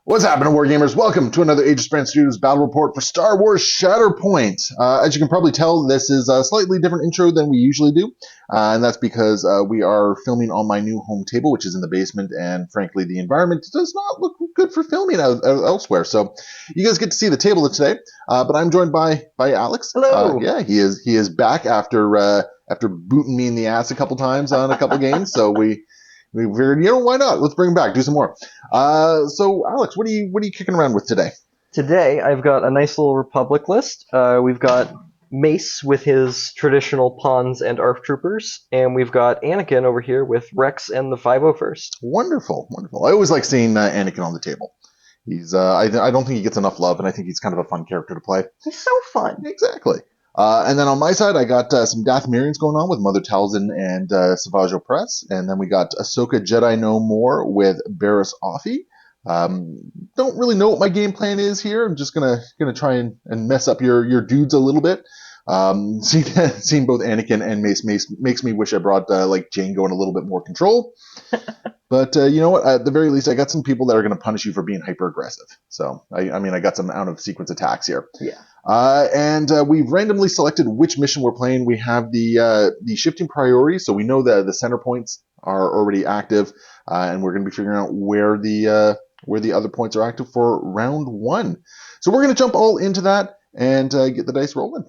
What's happening, Wargamers? Welcome to another Age of Span Studios battle report for Star Wars Shatterpoint. As you can probably tell, this is a slightly different intro than we usually do, and that's because we are filming on my new home table, which is in the basement, and frankly, the environment does not look good for filming elsewhere. So you guys get to see the table today, but I'm joined by Alex. Hello. Yeah, he is back after booting me in the ass a couple times on a couple games, so we figured, why not? Let's bring him back, do some more. So, Alex, what are you kicking around with today? Today, I've got a nice little Republic list. We've got Mace with his traditional pawns and ARF troopers, and we've got Anakin over here with Rex and the 501st. Wonderful, wonderful. I always like seeing Anakin on the table. He's I don't think he gets enough love, and I think he's kind of a fun character to play. He's so fun. Exactly. And then on my side, I got some Dathomirians going on with Mother Talzin and Savage Opress. And then we got Ahsoka Jedi No More with Barriss Offee. Don't really know what my game plan is here. I'm just gonna try and mess up your dudes a little bit. Seeing both Anakin and Mace makes me wish I brought like Jango and a little bit more control. But you know what? At the very least, I got some people that are going to punish you for being hyper aggressive. So I got some out of sequence attacks here. Yeah. And we've randomly selected which mission we're playing. We have the shifting priority, so we know that the center points are already active, and we're going to be figuring out where the other points are active for round one. So we're going to jump all into that and get the dice rolling.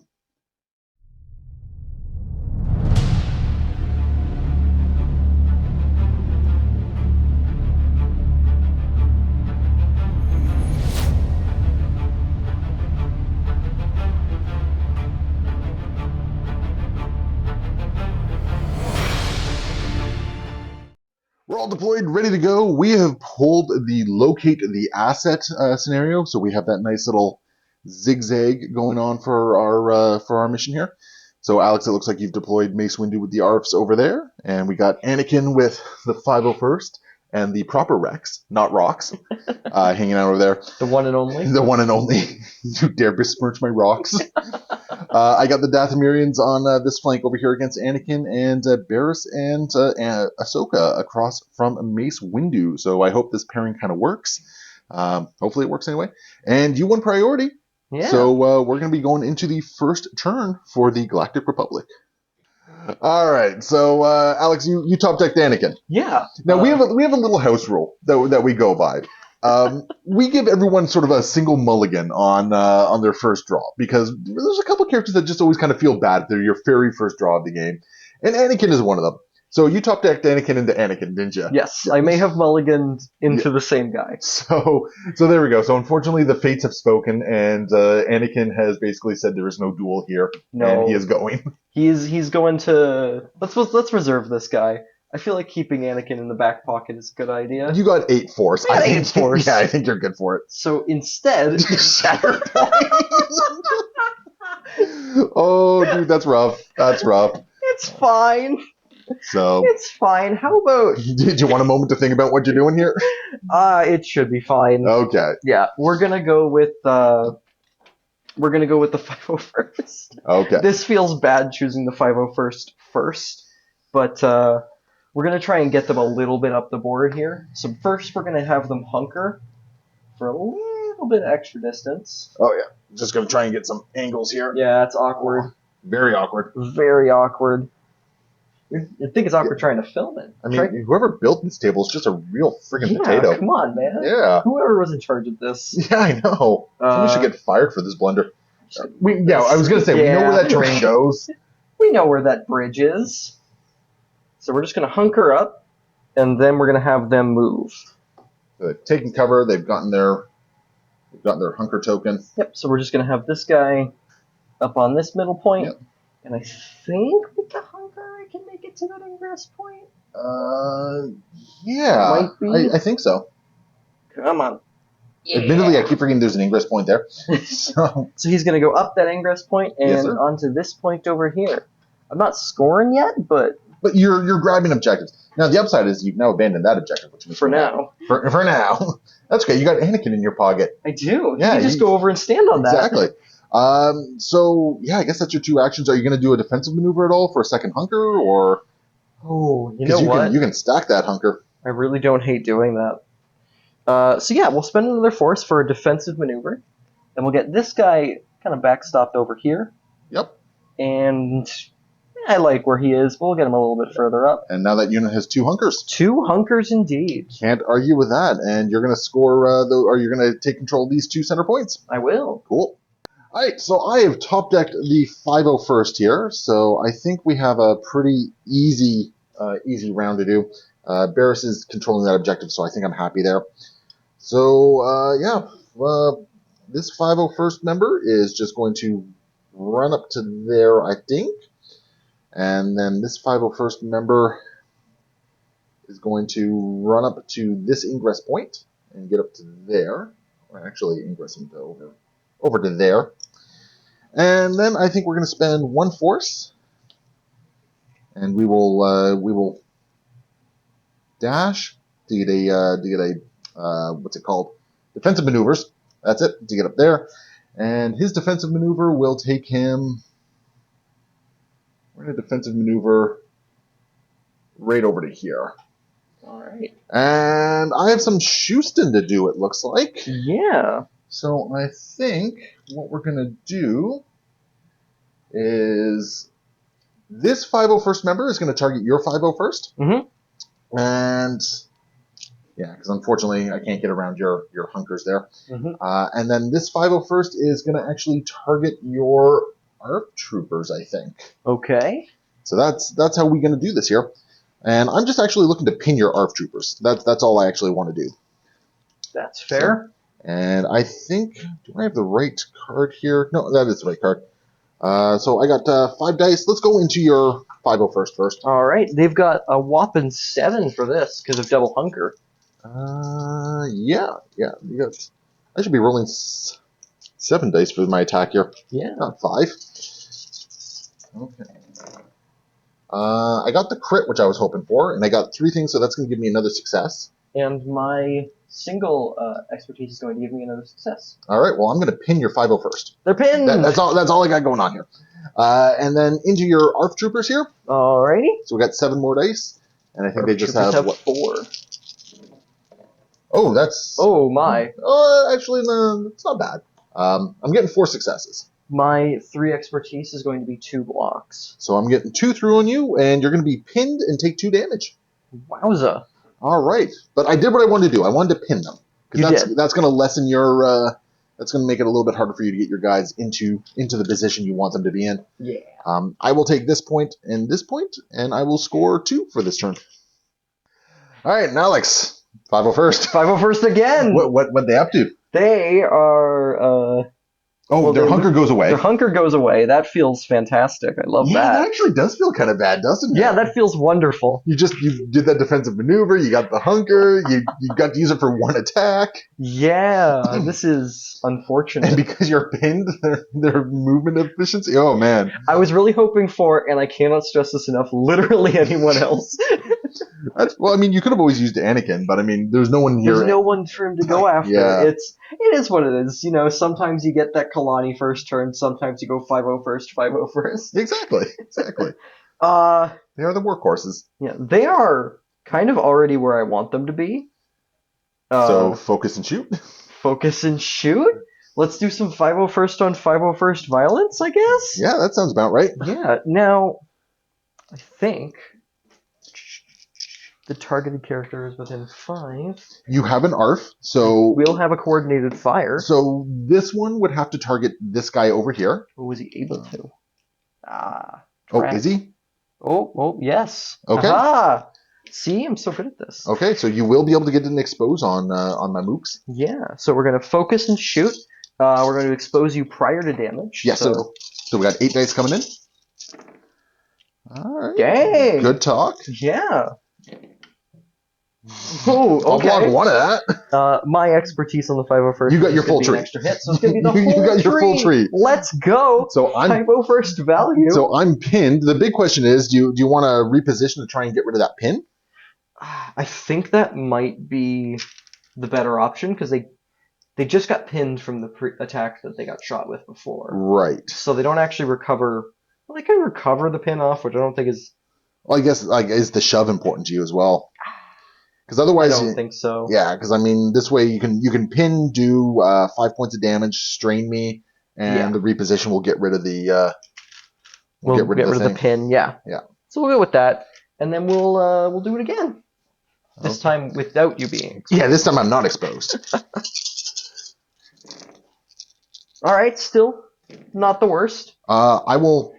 We're all deployed, ready to go. We have pulled the locate the asset scenario, so we have that nice little zigzag going on for our mission here. So Alex, it looks like you've deployed Mace Windu with the ARFs over there, and we got Anakin with the 501st and the proper Rex, not Rocks, hanging out over there. The one and only. The one and only. You dare besmirch my rocks. I got the Dathomirians on this flank over here against Anakin, and Barriss and Ahsoka across from Mace Windu. So I hope this pairing kind of works. Hopefully it works anyway. And you won priority. Yeah. So we're going to be going into the first turn for the Galactic Republic. All right, so Alex, you top decked Anakin. Yeah. Now we have a little house rule that we go by. We give everyone sort of a single mulligan on their first draw, because there's a couple characters that just always kind of feel bad. They're your very first draw of the game, and Anakin is one of them. So you top decked Anakin into Anakin, didn't you? Yes, I may have mulliganed into the same guy. So there we go. So unfortunately, the fates have spoken, and Anakin has basically said there is no duel here, and he is going. He's going to let's reserve this guy. I feel like keeping Anakin in the back pocket is a good idea. You got 8 force. I got 8 force. Yeah, I think you're good for it. So instead, Shatterpoint. Oh, dude, that's rough. That's rough. It's fine. So it's fine. How about? Did you want a moment to think about what you're doing here? It should be fine. Okay. Yeah, we're gonna go with the 501st. Okay. This feels bad choosing the 501st first, but we're gonna try and get them a little bit up the board here. So first, we're gonna have them hunker for a little bit extra distance. Oh yeah. Just gonna try and get some angles here. Yeah, it's awkward. Very awkward. Very awkward. I think it's awkward trying to film it. I mean, whoever built this table is just a real friggin' potato. Come on, man. Yeah. Whoever was in charge of this. Yeah, I know. Somebody should get fired for this blunder. I was gonna say, we know where that terrain goes. We know where that bridge is. So we're just gonna hunker up, and then we're gonna have them move. They've taken cover. They've gotten their hunker token. Yep. So we're just gonna have this guy up on this middle point, yep. And I think with the hunker I can make it to that ingress point. Yeah. Might be. I think so. Come on. Yeah. Admittedly, I keep forgetting there's an ingress point there. So he's gonna go up that ingress point and yes, onto this point over here. I'm not scoring yet, but but you're grabbing objectives. Now the upside is you've now abandoned that objective, which means For now. For now, that's okay. You got Anakin in your pocket. I do. Yeah, you just go over and stand on exactly. that. So yeah, I guess that's your two actions. Are you going to do a defensive maneuver at all for a second hunker, or Oh, you know what? You can stack that hunker. I really don't hate doing that. So yeah, we'll spend another force for a defensive maneuver, and we'll get this guy kind of backstopped over here. Yep. And I like where he is. We'll get him a little bit further up. And now that unit has two hunkers. Two hunkers indeed. Can't argue with that. And you're going to score, or you're going to take control of these two center points. I will. Cool. All right, so I have top decked the 501st here, so I think we have a pretty easy round to do. Barris is controlling that objective, so I think I'm happy there. So this 501st member is just going to run up to there, I think, and then this 501st member is going to run up to this ingress point and get up to there, or actually ingress into over to there. And then I think we're going to spend one force, and we will dash to get a what's it called? Defensive maneuvers. That's it, to get up there. And his defensive maneuver will take him. We're going to defensive maneuver right over to here. All right. And I have some Houston to do, it looks like. Yeah. So I think what we're going to do is this 501st member is going to target your 501st. Mm-hmm. And yeah, because unfortunately I can't get around your hunkers there. Mm-hmm. And then this 501st is going to actually target your ARP troopers, I think. Okay. So that's how we're going to do this here. And I'm just actually looking to pin your ARF troopers. That's all I actually want to do. That's fair. So, and I think, do I have the right card here? No, that is the right card. So I got 5 dice. Let's go into your 501st first. All right. They've got a whopping 7 for this because of double hunker. Yeah. I should be rolling 7 dice for my attack here. Yeah. Not 5. Okay. I got the crit, which I was hoping for, and I got 3 things, so that's going to give me another success. And my single expertise is going to give me another success. All right, well, I'm going to pin your 501st. They're pinned! That's all I got going on here. And then into your ARF troopers here. Alrighty. So we got 7 more dice, and I think they just have what? 4. Oh, that's... Oh, my. Actually, no, it's not bad. I'm getting 4 successes. My 3 expertise is going to be 2 blocks. So I'm getting 2 through on you, and you're going to be pinned and take 2 damage. Wowza. All right. But I did what I wanted to do. I wanted to pin them. Because that's going to lessen your... that's going to make it a little bit harder for you to get your guys into the position you want them to be in. Yeah. I will take this point, and I will score 2 for this turn. All right, now Alex, 501st. 501st again! What they up to? They are... their hunker goes away. Their hunker goes away. That feels fantastic. I love that. That actually does feel kind of bad, doesn't it? Yeah, that feels wonderful. You did that defensive maneuver. You got the hunker. You got to use it for 1 attack. Yeah, this is unfortunate. And because you're pinned, their movement efficiency. Oh man. I was really hoping for, and I cannot stress this enough, literally anyone else. Well, I mean, you could have always used Anakin, but I mean, there's no one here. There's no one for him to go after. Yeah. It is what it is. You know, sometimes you get that Kalani first turn, sometimes you go 501st, 501st. Exactly. They are the workhorses. Yeah, they are kind of already where I want them to be. So focus and shoot. Focus and shoot? Let's do some 501st on 501st violence, I guess? Yeah, that sounds about right. Yeah, now, I think the targeted character is within 5. You have an ARF, so... We'll have a coordinated fire. So this one would have to target this guy over here. Who was he able to? Oh, is he? Oh, yes. Okay. Aha! See, I'm so good at this. Okay, so you will be able to get an expose on my mooks. Yeah, so we're going to focus and shoot. We're going to expose you prior to damage. Yeah, so we got 8 dice coming in. All right. Dang! Good talk. Yeah. Oh, I'll block okay. one of that. My expertise on the 501st You got is your going full to be an tree. extra hit, so it's going to be the You whole got your full tree. tree. Let's go. So I'm 501st value. So I'm pinned. The big question is, do you want to reposition to try and get rid of that pin? I think that might be the better option because they just got pinned from the attack that they got shot with before. Right. So they don't actually recover. Well, they can recover the pin off, which I don't think is. Well, I guess is the shove important to you as well? Because I otherwise, don't think so. yeah. Because I mean, this way you can pin, do 5 points of damage, strain me, and the reposition will get rid of the. We'll get rid of the pin. Yeah. Yeah. So we'll go with that, and then we'll do it again. This time without you being exposed. Yeah, this time I'm not exposed. All right, still not the worst. I will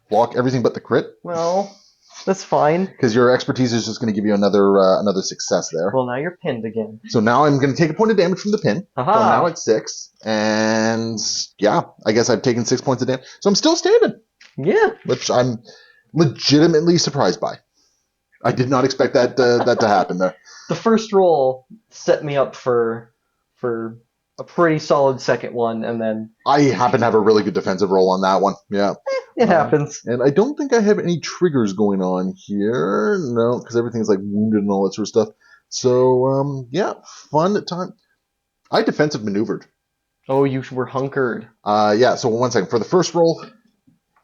block everything but the crit. Well, that's fine. Because your expertise is just going to give you another success there. Well, now you're pinned again. So now I'm going to take a point of damage from the pin. Aha. So now it's 6. And yeah, I guess I've taken 6 points of damage. So I'm still standing. Yeah. Which I'm legitimately surprised by. I did not expect that to happen there. The first roll set me up for a pretty solid second one, and then I happen to have a really good defensive roll on that one. Yeah. it happens. And I don't think I have any triggers going on here. No, because everything's like wounded and all that sort of stuff. So, yeah, fun time. I defensive maneuvered. Oh, you were hunkered. Yeah, so 1 second. For the first roll,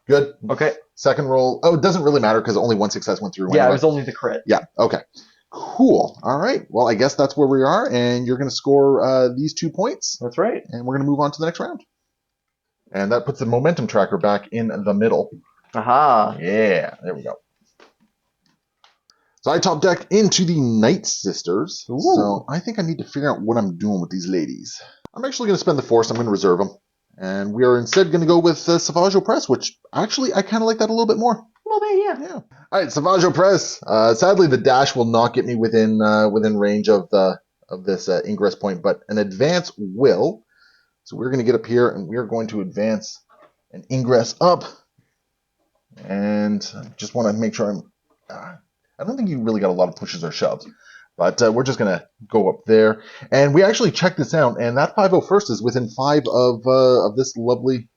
good. Okay. Second roll, it doesn't really matter because only one success went through. Yeah, anyway. it was only the crit. Yeah, okay. Cool. All right. Well, I guess that's where we are, and you're going to score these 2 points. That's right. And we're going to move on to the next round. And that puts the momentum tracker back in the middle. Aha. Yeah, there we go. So I top deck into the Night Sisters. Ooh. So I think I need to figure out what I'm doing with these ladies. I'm actually going to spend the Force. I'm going to reserve them. And we are instead going to go with Savage Opress, which actually I kind of like that a little bit more. A little bit, yeah. All right, Savage Opress. Sadly, the dash will not get me within range of this ingress point, but an advance will. So we're going to get up here, and we're going to advance an ingress up. And I just want to make sure I don't think you really got a lot of pushes or shoves, but we're just going to go up there. And we actually checked this out, and that 501st is within 5 of this lovely,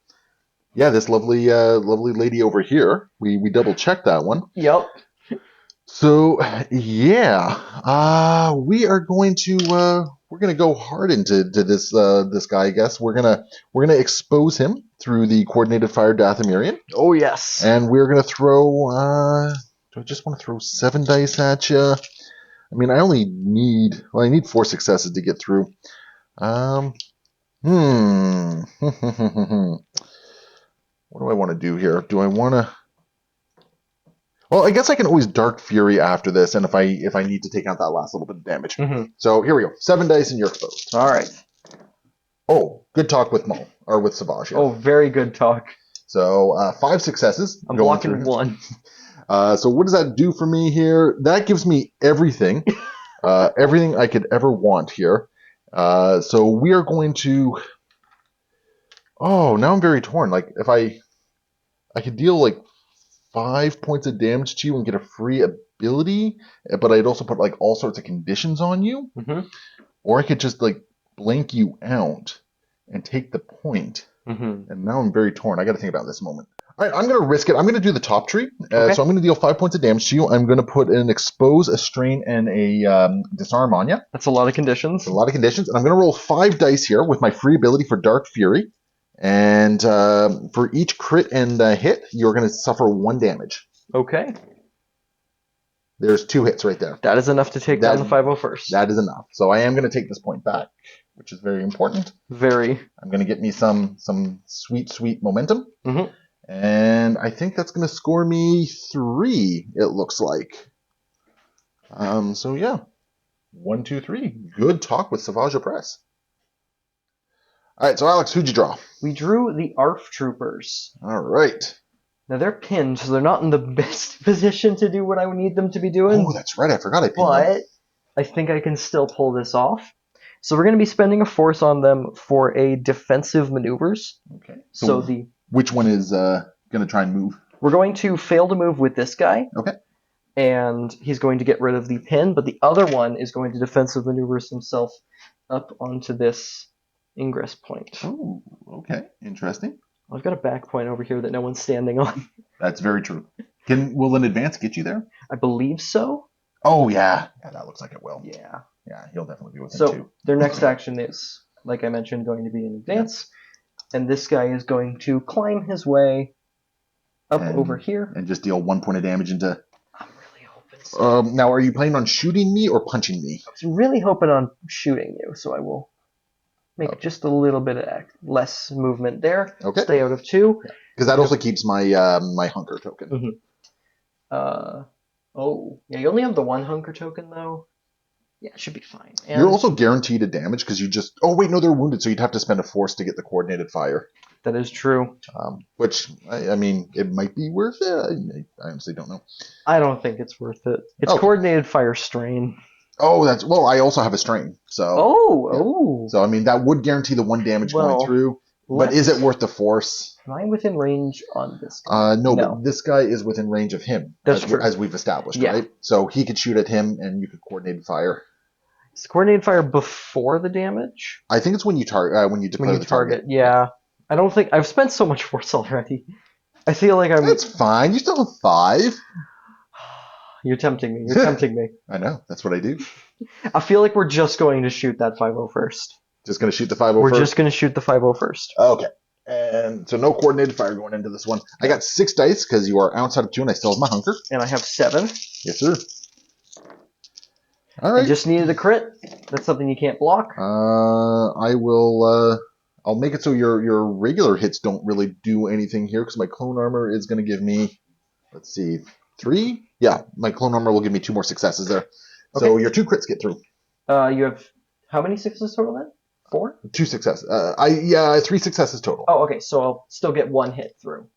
lovely lady over here. We double checked that one. Yep. So yeah, we are going to go hard into this guy. I guess we're gonna expose him through the coordinated fire Dathomirian. Oh yes. And we're gonna throw. Do I just want to throw 7 dice at you? I mean, I need 4 successes to get through. What do I want to do here? Do I want to? Well, I guess I can always Dark Fury after this, and if I need to take out that last little bit of damage. Mm-hmm. So here we go. 7 dice, and you're exposed. All right. Oh, good talk with Mo or with Savage. Oh, very good talk. So 5 successes. I'm blocking 1. So what does that do for me here? That gives me everything, everything I could ever want here. So we are going to. Oh, now I'm very torn. Like if I could deal like 5 points of damage to you and get a free ability, but I'd also put like all sorts of conditions on you, or I could just like blank you out and take the point. And now I'm very torn. I got to think about this a moment. All right, I'm going to risk it. I'm going to do the top tree. So I'm going to deal 5 points of damage to you. I'm going to put an expose, a strain, and a disarm on you. That's a lot of conditions. That's a lot of conditions. And I'm going to roll 5 dice here with my free ability for Dark Fury. And for each crit and hit, you're going to suffer 1 damage. Okay. There's 2 hits right there. That is enough to take down the 501st. That is enough. So I am going to take this point back, which is very important. Very. I'm going to get me some sweet, sweet momentum. And I think that's going to score me 3, it looks like. So yeah. 1, 2, 3. Good talk with Savage Opress. All right, so Alex, who'd you draw? We drew the ARF troopers. All right. Now they're pinned, so they're not in the best position to do what I would need them to be doing. Oh, that's right. I forgot I pinned them. But I think I can still pull this off. So we're going to be spending a force on them for a defensive maneuvers. Okay. So which one is going to try and move? We're going to fail to move with this guy. Okay. and he's going to get rid of the pin, but the other one is going to defensive maneuvers himself up onto this ingress point. Oh, okay. Interesting. I've got a back point over here that no one's standing on. That's very true. Will an advance get you there? I believe so. Oh, yeah. Yeah, that looks like it will. Yeah. Yeah, he'll definitely be within So 2. their next action is, like I mentioned, going to be an advance, and this guy is going to climb his way up over here. And just deal 1 point of damage into... I'm really hoping so. Now, are you planning on shooting me or punching me? I was really hoping on shooting you, so I will make just a little bit of less movement there. Okay. Stay out of 2. Because that also keeps my my hunker token. Mm-hmm. Oh, yeah, you only have the 1 hunker token, though. Yeah, it should be fine. And you're also guaranteed a damage because you just... Oh, wait, no, they're wounded, so you'd have to spend a force to get the coordinated fire. that is true. Which, I mean, it might be worth it. I honestly don't know. I don't think it's worth it. It's coordinated fire strain. Oh, that's... Well, I also have a strain, so... Oh. So, I mean, that would guarantee the 1 damage going through. But is it worth the force? Am I within range on this guy? No, but this guy is within range of him. That's true. As we've established, right? So he could shoot at him, and you could coordinate fire. Is coordinated fire before the damage? I think it's when you target when you declare the target. Yeah. I don't think... I've spent so much force already. I feel like I'm... That's fine. You still have 5. You're tempting me. You're tempting me. I know. That's what I do. I feel like we're just going to shoot that 501st. Just going to shoot the 501st? We're just going to shoot the 501st. Okay. And so no coordinated fire going into this one. I got 6 dice because you are outside of 2 and I still have my hunker. And I have 7. Yes, sir. All right. I just needed a crit. That's something you can't block. I will... I'll make it so your regular hits don't really do anything here because my clone armor is going to give me... Let's see. 3? Yeah, my clone armor will give me 2 more successes there. Okay. So your 2 crits get through. You have how many successes total then? 4? 2 successes. 3 successes total. Oh, okay. So I'll still get 1 hit through.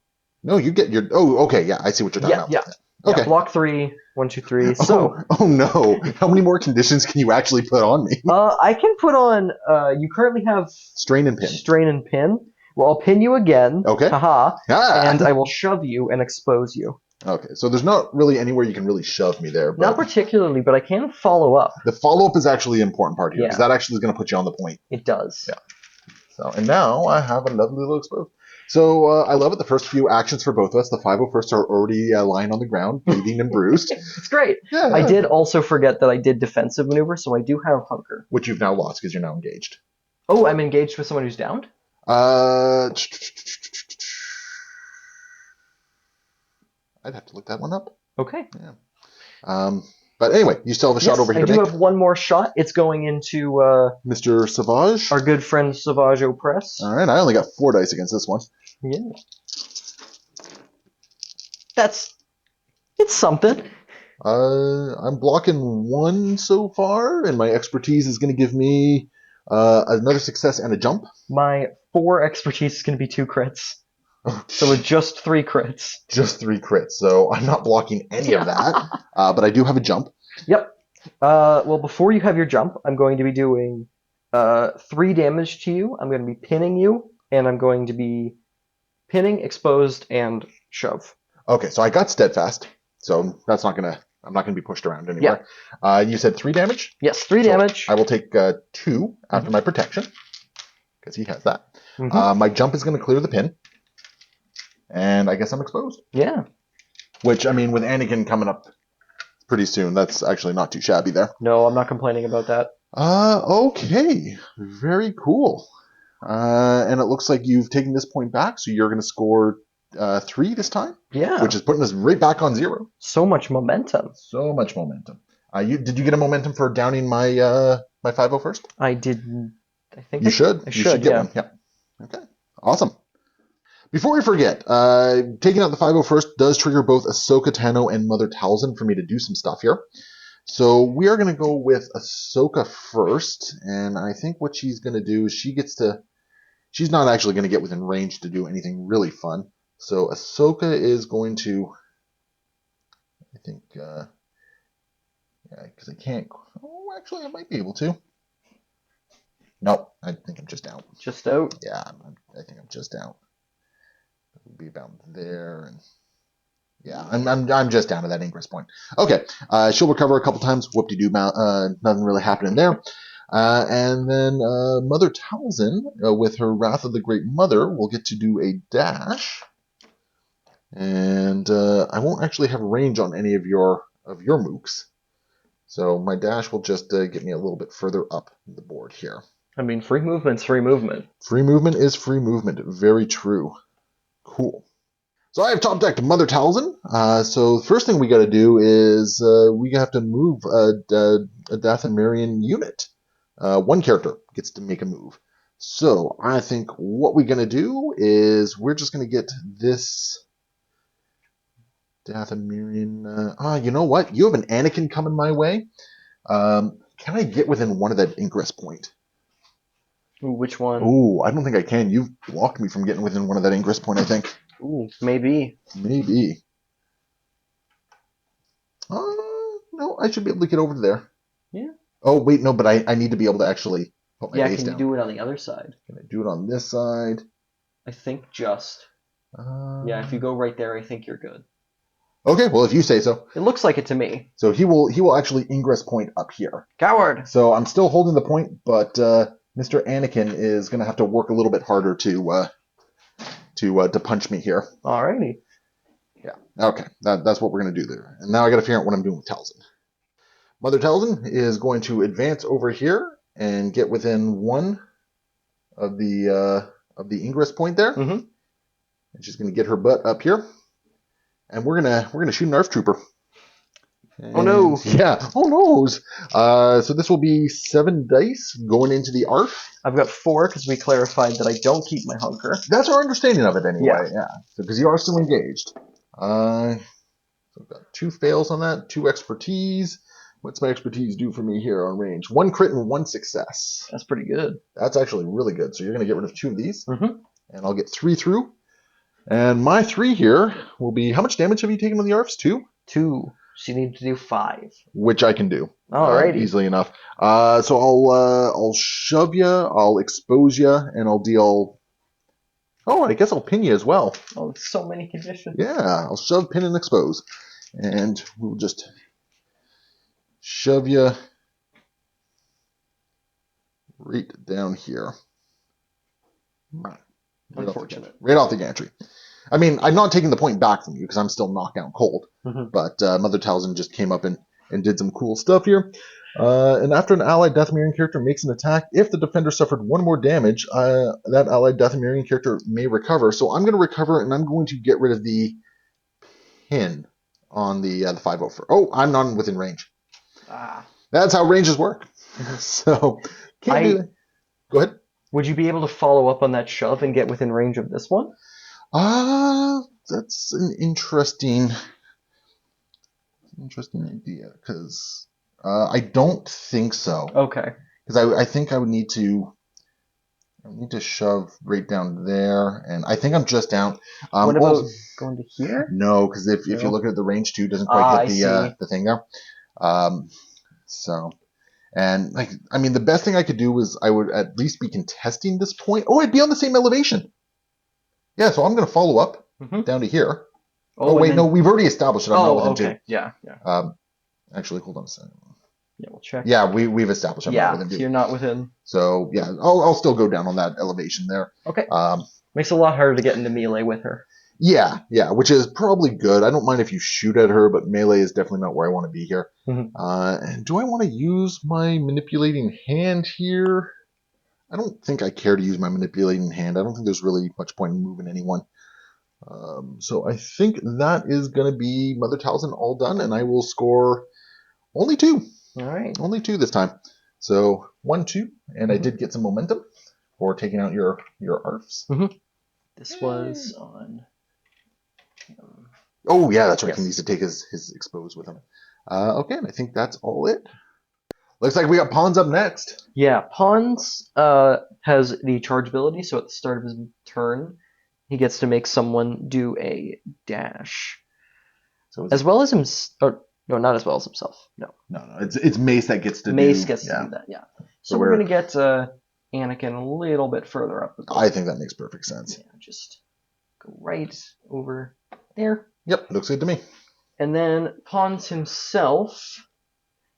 No, you get your... Oh, okay. Yeah, I see what you're talking about. Yeah. Okay. Yeah, block 3, 1, 2, 3. So. Oh no! How many more conditions can you actually put on me? I can put on. You currently have strain and pin. Strain and pin. Well, I'll pin you again. Okay. Haha. And I will shove you and expose you. Okay, so there's not really anywhere you can really shove me there. But not particularly, but I can follow up. The follow-up is actually the important part here, because that actually is going to put you on the point. It does. Yeah. So, and now I have a lovely little exposed. So I love it. The first few actions for both of us, the 501st are already lying on the ground, bleeding and bruised. It's great. Yeah. I did also forget that I did defensive maneuver, so I do have hunker. Which you've now lost because you're now engaged. Oh, I'm engaged with someone who's downed? I'd have to look that one up. Okay. Yeah. But anyway, you still have a shot over here. I do have 1 more shot. It's going into Mr. Savage. Our good friend Savage Opress. All right, I only got 4 dice against this one. Yeah. It's something. I'm blocking 1 so far, and my expertise is going to give me another success and a jump. My 4 expertise is going to be 2 crits. So with just 3 crits. Just 3 crits. So I'm not blocking any of that, but I do have a jump. Yep. Well, before you have your jump, I'm going to be doing 3 damage to you. I'm going to be pinning you, and I'm going to be pinning, exposed, and shove. Okay, so I got steadfast, so that's not gonna. I'm not gonna be pushed around anymore. Yeah. You said 3 damage. Yes, 3 damage. I will take 2 after my protection because he has that. My jump is gonna clear the pin. And I guess I'm exposed. Yeah. Which, I mean, with Anakin coming up pretty soon, that's actually not too shabby there. No, I'm not complaining about that. Okay. Very cool. And it looks like you've taken this point back, so you're going to score 3 this time? Yeah. Which is putting us right back on 0. So much momentum. So much momentum. Did you get a momentum for downing my my 501st? I did. I think you should. I should get one. Yeah. Okay. Awesome. Before we forget, taking out the 501st does trigger both Ashoka Tano and Mother Talzin for me to do some stuff here. So we are going to go with Ashoka first, and I think what she's going to do is she's not actually going to get within range to do anything really fun. So Ashoka is going to, I think, yeah, because I can't, actually I might be able to. Nope, I think I'm just out. Just out? Yeah, I think I'm just out. Would be about there, and Yeah, I'm just down to that Ingress point. Okay, she'll recover a couple times. Whoop-de-doo, nothing really happening there. And then Mother Talzin, with her Wrath of the Great Mother, will get to do a dash. And I won't actually have range on any of your mooks. So my dash will just get me a little bit further up the board here. I mean, free movement's free movement. Free movement is free movement. Very true. Cool. So I have top decked Mother Talzin. So the first thing we got to do is we have to move a Dathomirian unit. One character gets to make a move. So I think what we're going to do is we're just going to get this Dathomirian. You know what? You have an Anakin coming my way. Can I get within one of that Ingress point? Ooh, which one? Ooh, I don't think I can. You've blocked me from getting within one of that Ingress point, I think. Ooh, maybe. Maybe. No, I should be able to get over to there. Yeah. Oh, wait, no, but I need to be able to actually put my base down. Yeah, can you do it on the other side? Can I do it on this side? I think just. Yeah, if you go right there, I think you're good. Okay, well, if you say so. It looks like it to me. So he will actually Ingress point up here. Coward! So I'm still holding the point, but Mr. Anakin is going to have to work a little bit harder to punch me here. Alrighty. Yeah, okay, that's what we're going to do there. And now I got to figure out what I'm doing with Talzin. Mother Talzin is going to advance over here and get within one of the Ingress point there. Mm-hmm. And she's going to get her butt up here. And we're gonna shoot an ARF trooper. And, oh no! Yeah, oh noes. So this will be 7 dice going into the ARF. I've got 4 because we clarified that I don't keep my hunker. That's our understanding of it anyway. Yeah. So because you are still engaged. So I've got 2 fails on that, 2 expertise. What's my expertise do for me here on range? 1 crit and 1 success. That's pretty good. That's actually really good. So you're gonna get rid of 2 of these, Mm-hmm. and I'll get 3 through. And my 3 here will be, how much damage have you taken on the ARFs? 2? 2. So you need to do 5. Which I can do. Alrighty. Easily enough. So I'll shove you, I'll expose you, and I'll deal... Oh, I guess I'll pin you as well. Oh, so many conditions. Yeah, I'll shove, pin, and expose. And we'll just shove you right down here. Unfortunate. Right off the gantry. I mean, I'm not taking the point back from you because I'm still knocked down cold. Mm-hmm. But Mother Talzin just came up and did some cool stuff here. And after an allied Dathomirian character makes an attack, if the defender suffered 1 more damage, that allied Dathomirian character may recover. So I'm going to recover, and I'm going to get rid of the pin on the 504. Oh, I'm not within range. That's how ranges work. So, can't do that. Go ahead. Would you be able to follow up on that shove and get within range of this one? That's an interesting idea, because I don't think so. Okay. Because I think I would need to shove right down there, and I think I'm just down. What about going to here? No, because if you look at the range 2, it doesn't quite hit the thing there. So, and like, I mean, the best thing I could do was I would at least be contesting this point. Oh, I'd be on the same elevation. Yeah, so I'm going to follow up down to here. Oh wait, no, we've already established it. I'm not within 2. Okay. Yeah. Actually, hold on a second. Yeah, we'll check. Yeah, we've established I'm not within 2. So you're not within. So yeah, I'll still go down on that elevation there. Okay. Makes it a lot harder to get into melee with her. Yeah, which is probably good. I don't mind if you shoot at her, but melee is definitely not where I want to be here. Mm-hmm. And do I want to use my manipulating hand here? I don't think I care to use my manipulating hand. I don't think there's really much point in moving anyone. So I think that is going to be Mother Talzin all done, and I will score only 2. All right. Only 2 this time. So 1, 2, and I did get some momentum for taking out your ARFs. Mm-hmm. This was on... Oh, yeah, that's right. He needs to take his expose with him. Okay, and I think that's all it. Looks like we got Pawns up next. Yeah, Pawns has the charge ability, so at the start of his turn, he gets to make someone do a dash. So as well as himself. No, not as well as himself. No. It's Mace that gets to Mace gets to do that, yeah. So we're going to get Anakin a little bit further up the board. I think that makes perfect sense. Yeah, just go right over there. Yep, looks good to me. And then Pawns himself,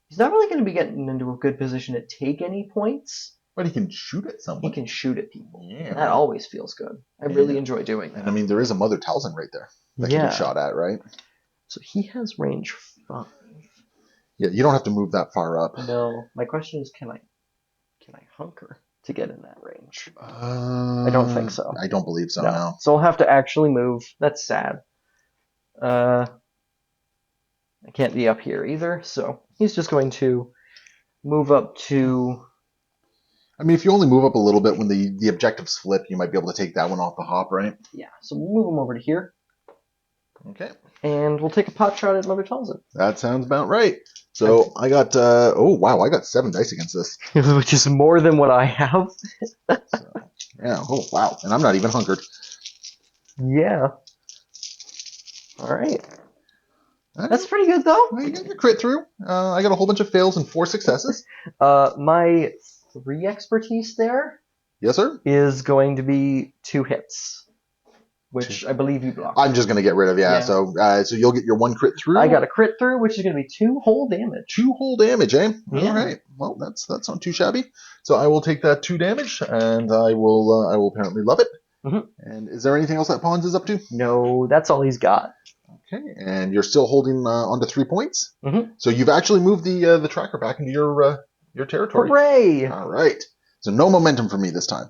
he's not really going to be getting into a good position to take any points. But he can shoot at He someone. can shoot at people. Yeah. That always feels good. I really enjoy doing that. And I mean, there is a Mother Talzin right there that can be shot at, right? So he has range 5. Yeah, you don't have to move that far up. No. My question is, can I hunker to get in that range? I don't think so. I don't believe so, no. So I'll have to actually move. That's sad. I can't be up here either, so he's just going to move up to... I mean, if you only move up a little bit when the objectives flip, you might be able to take that one off the hop, right? Yeah, so we'll move him over to here. Okay. And we'll take a pot shot at Mother Talzin. That sounds about right. So I got, oh wow, I got 7 dice against this. Which is more than what I have. So, yeah, oh wow, and I'm not even hunkered. Yeah. Alright. That's pretty good, though. Well, you got your crit through. I got a whole bunch of fails and 4 successes. My 3 expertise there Yes, sir? is going to be 2 hits, which I believe you blocked. I'm just going to get rid of, yeah. So you'll get your 1 crit through. I got a crit through, which is going to be 2 whole damage. 2 whole damage, eh? Yeah. All right. Well, that's not too shabby. So I will take that 2 damage, and I will apparently love it. Mm-hmm. And is there anything else that Pawns is up to? No, that's all he's got. Okay, and you're still holding onto 3 points. Mm-hmm. So you've actually moved the tracker back into your territory. Hooray! All right. So no momentum for me this time.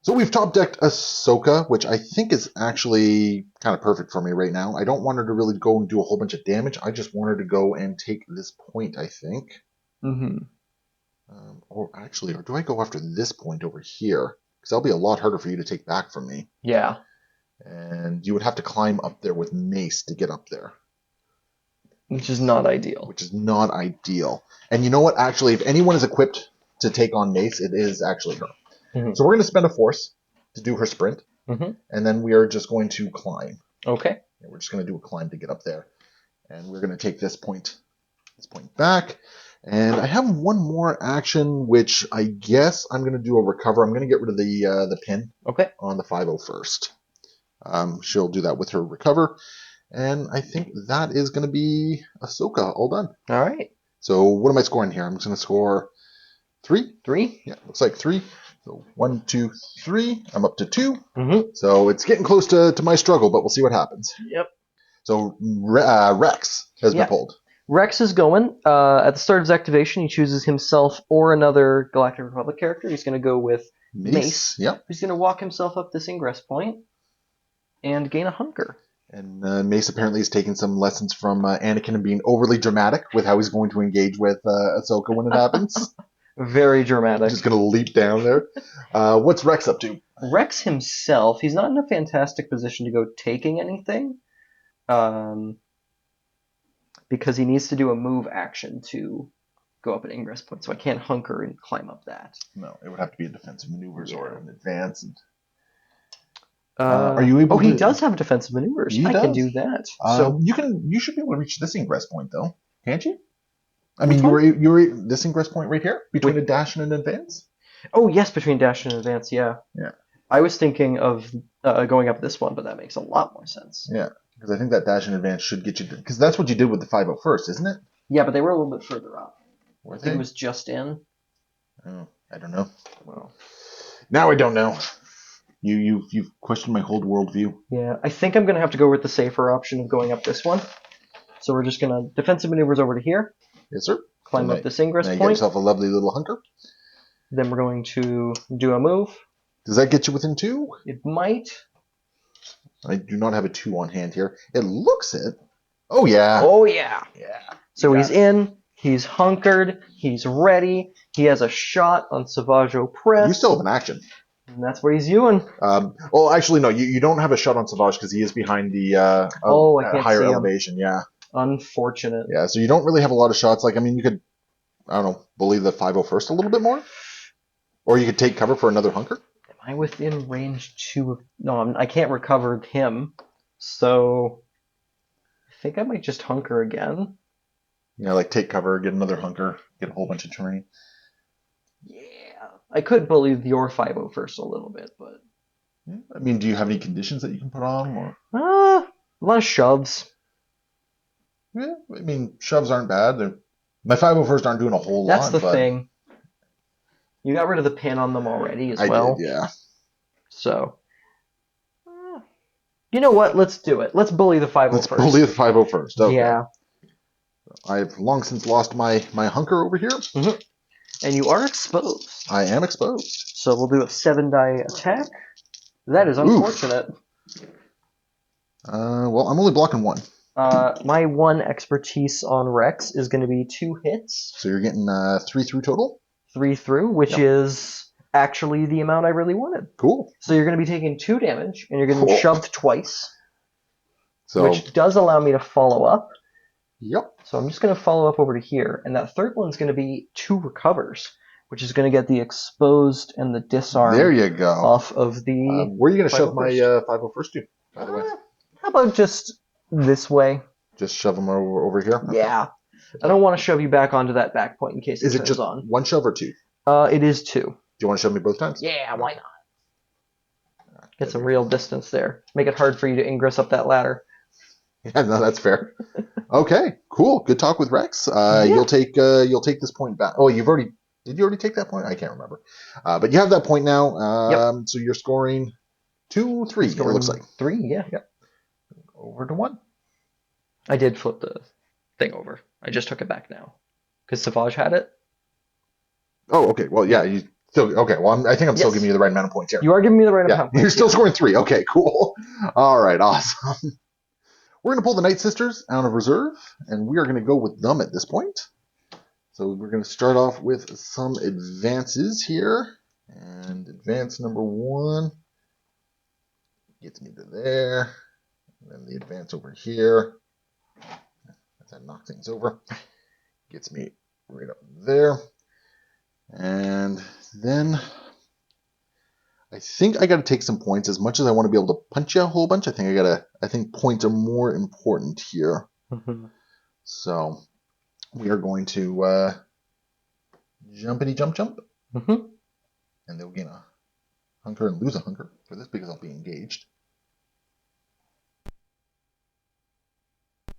So we've top decked Ahsoka, which I think is actually kind of perfect for me right now. I don't want her to really go and do a whole bunch of damage. I just want her to go and take this point, I think. Mm-hmm. Or do I go after this point over here? Because that'll be a lot harder for you to take back from me. Yeah. And you would have to climb up there with Mace to get up there. Which is not ideal. Which is not ideal. And you know what? Actually, if anyone is equipped to take on Mace, it is actually her. Mm-hmm. So we're going to spend a force to do her sprint. Mm-hmm. And then we are just going to climb. Okay. And we're just going to do a climb to get up there. And we're going to take this point back. And I have one more action, which I guess I'm going to do a recover. I'm going to get rid of the pin on the 501st. She'll do that with her recover. And I think that is going to be Ahsoka all done. All right. So what am I scoring here? I'm just going to score 3. 3? Yeah, looks like 3. So 1, 2, 3. I'm up to 2. Mm-hmm. So it's getting close to my struggle, but we'll see what happens. Yep. So Rex has been pulled. Rex is going. At the start of his activation, he chooses himself or another Galactic Republic character. He's going to go with Mace. Yep. He's going to walk himself up this ingress point and gain a hunker. And Mace apparently is taking some lessons from Anakin and being overly dramatic with how he's going to engage with Ahsoka when it happens. Very dramatic. Just going to leap down there. What's Rex up to? Rex himself, he's not in a fantastic position to go taking anything. Because he needs to do a move action to go up an ingress point, so I can't hunker and climb up that. No, it would have to be a defensive maneuvers or an advance. And... are you able? He does have defensive maneuvers. I can do that. So you should be able to reach this ingress point, though, can't you? I mean, you were this ingress point right here between a dash and an advance. Oh yes, between dash and advance. Yeah. Yeah. I was thinking of going up this one, but that makes a lot more sense. Yeah. Because I think that dash and advance should get you... Because that's what you did with the 501st, isn't it? Yeah, but they were a little bit further up. Were I think it was just in. Oh, I don't know. Well, now I don't know. You've questioned my whole worldview. Yeah, I think I'm going to have to go with the safer option of going up this one. So we're just going to defensive maneuvers over to here. Yes, sir. Climb up this ingress point. Get yourself a lovely little hunker. Then we're going to do a move. Does that get you within 2? It might. I do not have a 2 on hand here. It looks it. Oh, yeah. Oh, yeah. Yeah. So he's in. He's hunkered. He's ready. He has a shot on Savage Press. You still have an action. And that's what he's doing. Well, actually, no. You don't have a shot on Savage because he is behind the I can't higher see elevation. him. Yeah. Unfortunate. Yeah, so you don't really have a lot of shots. Like, I mean, you could, I don't know, bully the 501st a little bit more? Or you could take cover for another hunker? Am I within range 2 of... No, I can't recover him. So I think I might just hunker again. Yeah, like take cover, get another hunker, get a whole bunch of terrain. Yeah. I could bully your 501st a little bit, but... I mean, do you have any conditions that you can put on? Or? A lot of shoves. Yeah, I mean, shoves aren't bad. My 501st aren't doing a whole That's lot, the but thing. You got rid of the pin on them already as I did, well. yeah. So, you know what? Let's do it. Let's bully the Let's bully the 501st. 501st. Okay. Yeah. I've long since lost my hunker over here. Mm-hmm. And you are exposed. I am exposed. So we'll do a 7-die attack. That is Oof. unfortunate. Well, I'm only blocking one. My 1 expertise on Rex is going to be 2 hits. So you're getting 3 through total? 3 through, which is actually the amount I really wanted. Cool. So you're going to be taking 2 damage, and you're getting Cool. shoved twice. So, which does allow me to follow up. Yep. So I'm just going to follow up over to here. And that third one's going to be 2 recovers, which is going to get the exposed and the disarm there you go. off of the... Where are you going to shove my 501st? 501st to, by the way? How about just this way? Just shove them over here? Okay. Yeah. I don't want to shove you back onto that back point in case it Is it turns just on. one shove or 2? It is 2. Do you want to shove me both times? Yeah, why not? Get some real distance there. Make it hard for you to ingress up that ladder. Yeah, no, that's fair. Okay, cool. Good talk with Rex. Yeah. You'll take this point back. Oh, did you already take that point? I can't remember. But you have that point now. Yep. So you're scoring 2, 3. It looks like 3, yeah. over to 1. I did flip the thing over. I just took it back now. Because Savage had it. Oh, okay. Well, yeah. You still okay? Well, I think I'm still Yes. giving you the right amount of points here. You are giving me the right Yeah, amount. you're still scoring 3. Okay, cool. All right, awesome. We're going to pull the Night Sisters out of reserve, and we are going to go with them at this point. So we're going to start off with some advances here. And advance number 1 gets me to there. And then the advance over here, as I knock things over, gets me right up there. And then I think I got to take some points. As much as I want to be able to punch you a whole bunch, I think points are more important here. Mm-hmm. So we are going to jumpity jump. Mm-hmm. And they'll gain a hunker and lose a hunker for this because I'll be engaged.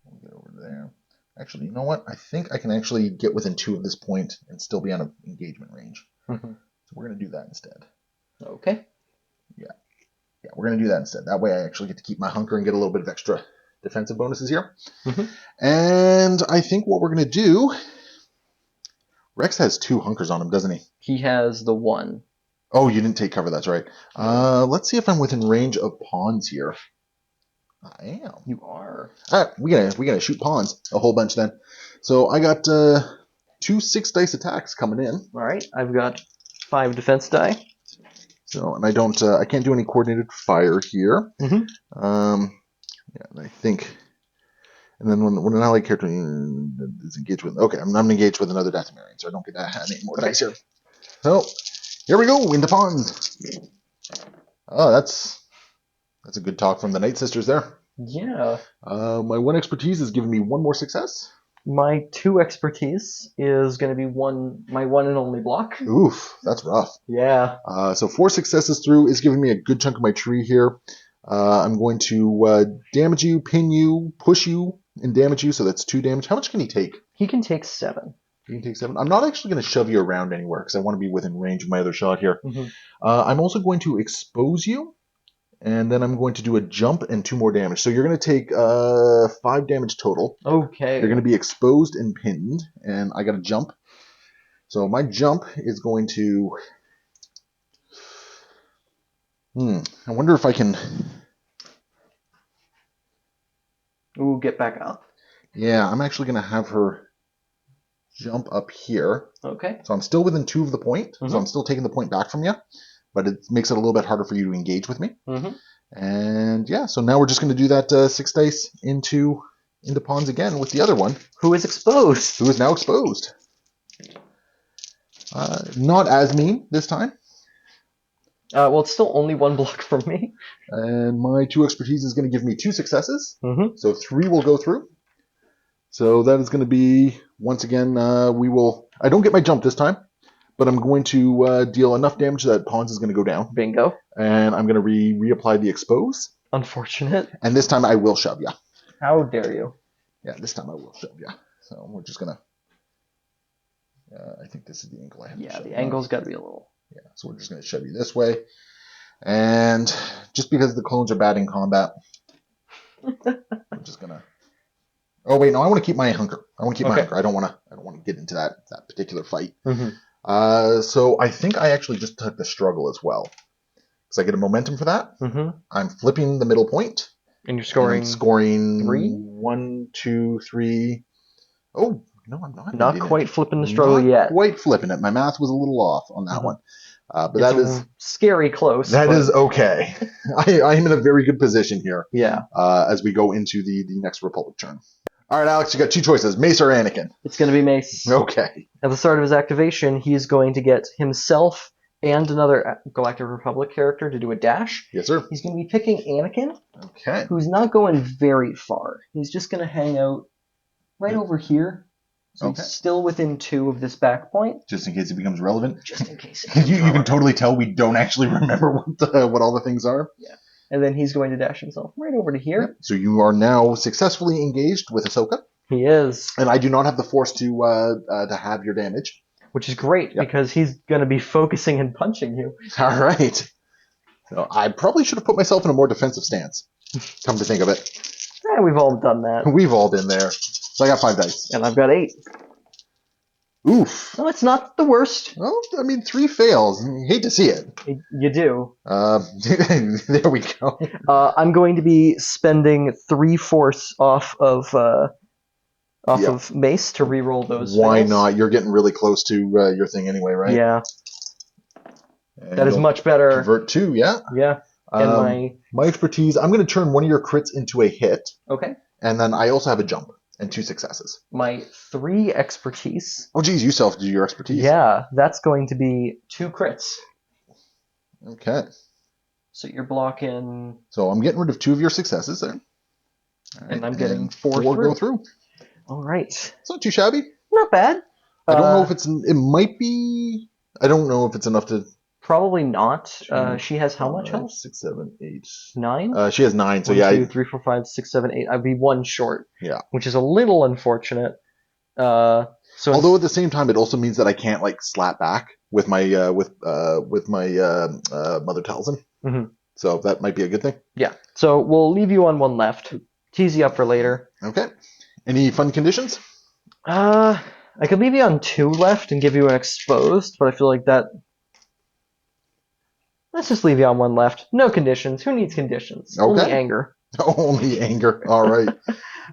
We'll get over there. Actually, you know what? I think I can actually get within 2 of this point and still be out of engagement range. Mm-hmm. So we're going to do that instead. Okay. Yeah, we're going to do that instead. That way I actually get to keep my hunker and get a little bit of extra defensive bonuses here. Mm-hmm. And I think what we're going to do... Rex has 2 hunkers on him, doesn't he? He has the 1. Oh, you didn't take cover. That's right. Let's see if I'm within range of pawns here. I am. You are. All right, we gotta shoot pawns a whole bunch then. So I got 2 6-dice attacks coming in. All right. I've got 5 defense die. So and I can't do any coordinated fire here. Mm-hmm. Yeah, and I think. And then when an allied character is engaged with, okay, I'm engaged with another Dathomirian, so I don't get any more dice here. So here we go into pawns. Oh, that's a good talk from the Night Sisters there. Yeah. My 1 expertise is giving me 1 more success. My 2 expertise is going to be my 1 and only block. Oof, that's rough. Yeah. So 4 successes through is giving me a good chunk of my tree here. I'm going to damage you, pin you, push you, and damage you. So that's 2 damage. How much can he take? He can take 7. He can take 7. I'm not actually going to shove you around anywhere because I want to be within range of my other shot here. Mm-hmm. I'm also going to expose you. And then I'm going to do a jump and 2 more damage. So you're going to take 5 damage total. Okay. You're going to be exposed and pinned. And I got to jump. So my jump is going to... I wonder if I can... Ooh, get back up. Yeah, I'm actually going to have her jump up here. Okay. So I'm still within 2 of the point. Mm-hmm. So I'm still taking the point back from you. But it makes it a little bit harder for you to engage with me. Mm-hmm. And yeah, so now we're just going to do that 6 dice into pawns again with the other one. Who is exposed? Who is now exposed. Not as mean this time. Well, it's still only 1 block from me. And my 2 expertise is going to give me 2 successes. Mm-hmm. So 3 will go through. So that is going to be, once again, I don't get my jump this time. But I'm going to deal enough damage that pawns is going to go down. Bingo. And I'm going to reapply the expose. Unfortunate. And this time I will shove you. How dare you? Yeah, this time I will shove you. So we're just gonna. I think this is the angle I have. Yeah, to the shove angle's got to be a little. Yeah, so we're just gonna shove you this way, and just because the clones are bad in combat, we're just gonna. Oh wait, no, I want to keep my hunker. I want to keep my hunker. I don't want to get into that particular fight. Mm-hmm. So I think I actually just took the struggle as well, because I get a momentum for that. Mm-hmm. I'm flipping the middle point. And you're scoring. And I'm scoring 3? 1, 2, 3. Oh no, I'm not. Not quite flipping the struggle yet. Quite flipping it. My math was a little off on that one. But it's that is scary close. That is okay. I am in a very good position here. Yeah. As we go into the next Republic turn. All right, Alex, you got 2 choices: Mace or Anakin. It's going to be Mace. Okay. At the start of his activation, he's going to get himself and another Galactic Republic character to do a dash. Yes, sir. He's going to be picking Anakin. Okay. Who's not going very far. He's just going to hang out right over here. So he's still within 2 of this back point. Just in case it becomes relevant. Just in case. You can totally tell we don't actually remember what all the things are. Yeah. And then he's going to dash himself right over to here. Yep. So you are now successfully engaged with Ahsoka. He is. And I do not have the force to have your damage. Which is great, because he's going to be focusing and punching you. All right. So I probably should have put myself in a more defensive stance, come to think of it. Yeah, we've all done that. We've all been there. So I got 5 dice. And I've got 8. Oof. No, it's not the worst. Well, I mean, 3 fails. You hate to see it. You do. There we go. I'm going to be spending 3 force off of Mace to reroll those. Why fails. not? You're getting really close to your thing anyway, right? Yeah. And that is much better. Convert 2, yeah. Yeah. And my expertise, I'm going to turn one of your crits into a hit. Okay. And then I also have a jump and 2 successes. My 3 expertise. Oh, geez, you self do your expertise. Yeah, that's going to be 2 crits. Okay. So you're blocking. So I'm getting rid of 2 of your successes there. Right. And I'm getting 4 go through. All right. It's not too shabby. Not bad. I don't know if it might be. I don't know if it's enough to. Probably not. She has how much health? 6, 7, 8. 9? She has 9, so 1, 2, 3, 4, 5, 6, 7, 8. I'd be 1 short. Yeah. Which is a little unfortunate. Although at the same time, it also means that I can't slap back with my Mother Talzin. Mm-hmm. So that might be a good thing. Yeah. So we'll leave you on 1 left. Tease you up for later. Okay. Any fun conditions? I could leave you on 2 left and give you an exposed, but I feel like that. Let's just leave you on 1 left. No conditions. Who needs conditions? Okay. Only anger. Only anger. All right.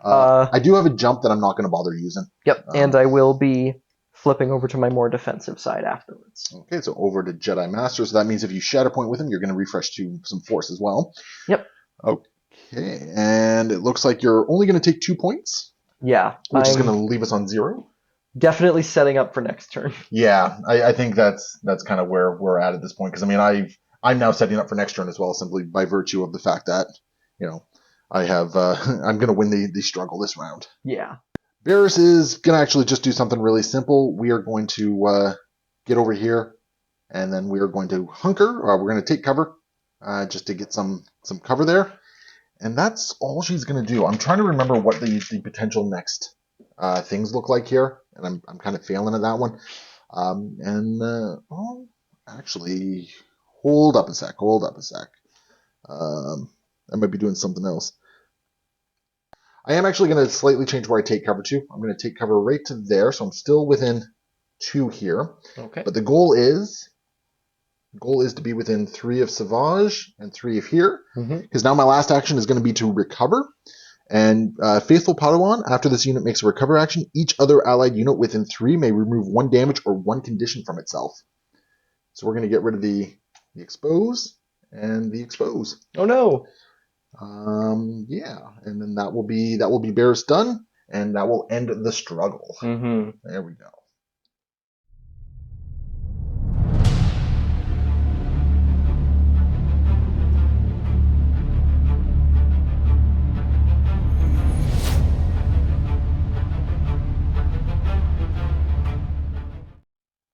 I do have a jump that I'm not going to bother using. Yep. And I will be flipping over to my more defensive side afterwards. Okay, so over to Jedi Master. So that means if you Shatterpoint with him, you're going to refresh to some force as well. Yep. Okay, and it looks like you're only going to take 2 points. Yeah. Which is going to leave us on 0. Definitely setting up for next turn. Yeah, I think that's kind of where we're at this point. Because I mean, I'm now setting up for next turn as well, simply by virtue of the fact that I have I'm going to win the struggle this round. Yeah. Varys is going to actually just do something really simple. We are going to get over here, and then we are going to hunker, or we're going to take cover, just to get some cover there. And that's all she's going to do. I'm trying to remember what the potential next things look like here, and I'm kind of failing at that one. Actually, hold up a sec. I might be doing something else. I am actually going to slightly change where I take cover to. I'm going to take cover right to there, so I'm still within 2 here. Okay. But the goal is to be within 3 of Savage and 3 of here, because now my last action is going to be to recover. And Faithful Padawan, after this unit makes a recover action, each other allied unit within 3 may remove 1 damage or 1 condition from itself. So we're going to get rid of the expose and the expose. Oh no! Yeah, and then that will be Barris done, and that will end the struggle. There we go.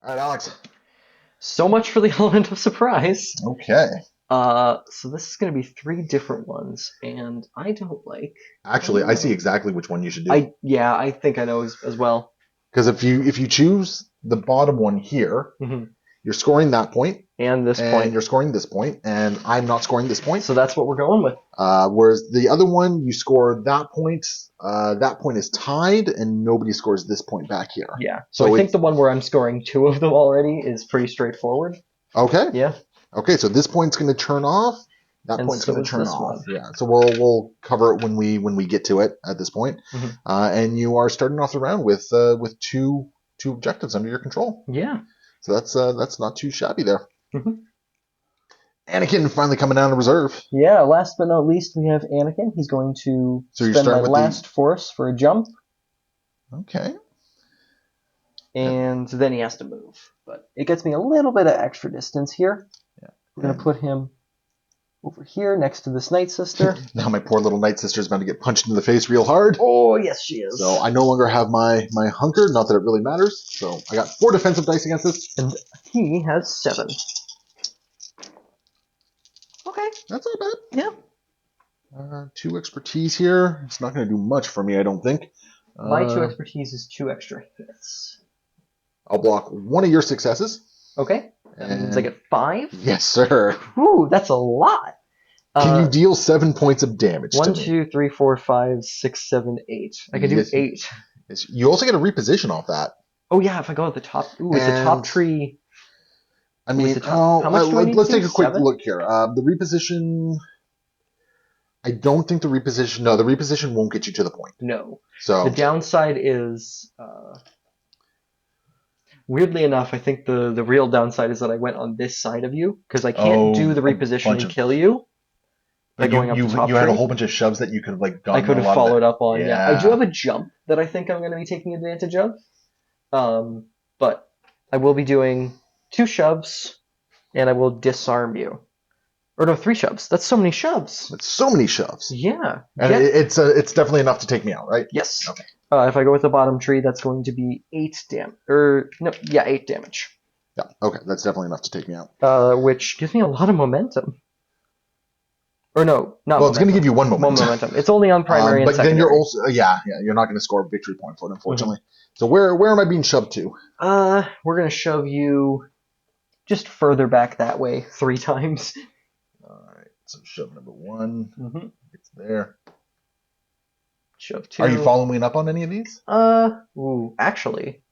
All right, Alex. So much for the element of surprise. Okay. So this is going to be 3 different ones, and I don't like. Actually, I see exactly which one you should do. I think I know as well. Because if you choose the bottom one here, you're scoring that point, and this and point. you're scoring this point, and I'm not scoring this point. So that's what we're going with. Whereas the other one, you score that point. That point is tied, and nobody scores this point back here. Yeah. So I think the one where I'm scoring 2 of them already is pretty straightforward. Okay. Yeah. Okay, so this point's going to turn off. That point's going to turn off. Yeah. So we'll cover it when we get to it at this point. And you are starting off the round with two objectives under your control. Yeah. So that's not too shabby there. Anakin finally coming down to reserve. Yeah. Last but not least, we have Anakin. He's going to spend my last force for a jump. Okay. And then he has to move. But it gets me a little bit of extra distance here. Yeah. We're going to put him over here next to this Night Sister. Now my poor little Night Sister is about to get punched in the face real hard. Oh, yes, she is. So I no longer have my hunker, not that it really matters. So I got 4 defensive dice against this. And he has 7. Okay. That's not bad. Yeah. 2 expertise here. It's not going to do much for me, I don't think. My 2 expertise is 2 extra hits. I'll block 1 of your successes. Okay. That means I get 5? Yes, sir. Ooh, that's a lot. Can you deal 7 points of damage 1, to me? 2, 3, 4, 5, 6, 7, 8. I can do 8. You also get a reposition off that. Oh, yeah, if I go at the top. Ooh, it's a top tree. I mean, how much do I need let's take a quick look here. The reposition... I don't think the reposition... No, the reposition won't get you to the point. No. So the downside is... weirdly enough, I think the real downside is that I went on this side of you, because I can't do the reposition and kill you by going up the top You had a whole bunch of shoves that you could have like gotten I could have followed up on. Yeah. I do have a jump that I think I'm going to be taking advantage of. But I will be doing 2 shoves, and I will disarm you. Or no, 3 shoves. That's so many shoves. That's so many shoves. Yeah. And it's definitely enough to take me out, right? Yes. Okay. If I go with the bottom tree, that's going to be 8 damage. 8 damage. Yeah. Okay, that's definitely enough to take me out. Which gives me a lot of momentum. Or no, not. Well, it's going to give you 1 momentum. 1 momentum. It's only on primary and but secondary. Then you're also you're not going to score a victory point for it, unfortunately. So where am I being shoved to? We're going to shove you just further back that way 3 times. All right. So shove number 1. It's there. Shove 2. Are you following up on any of these? Actually.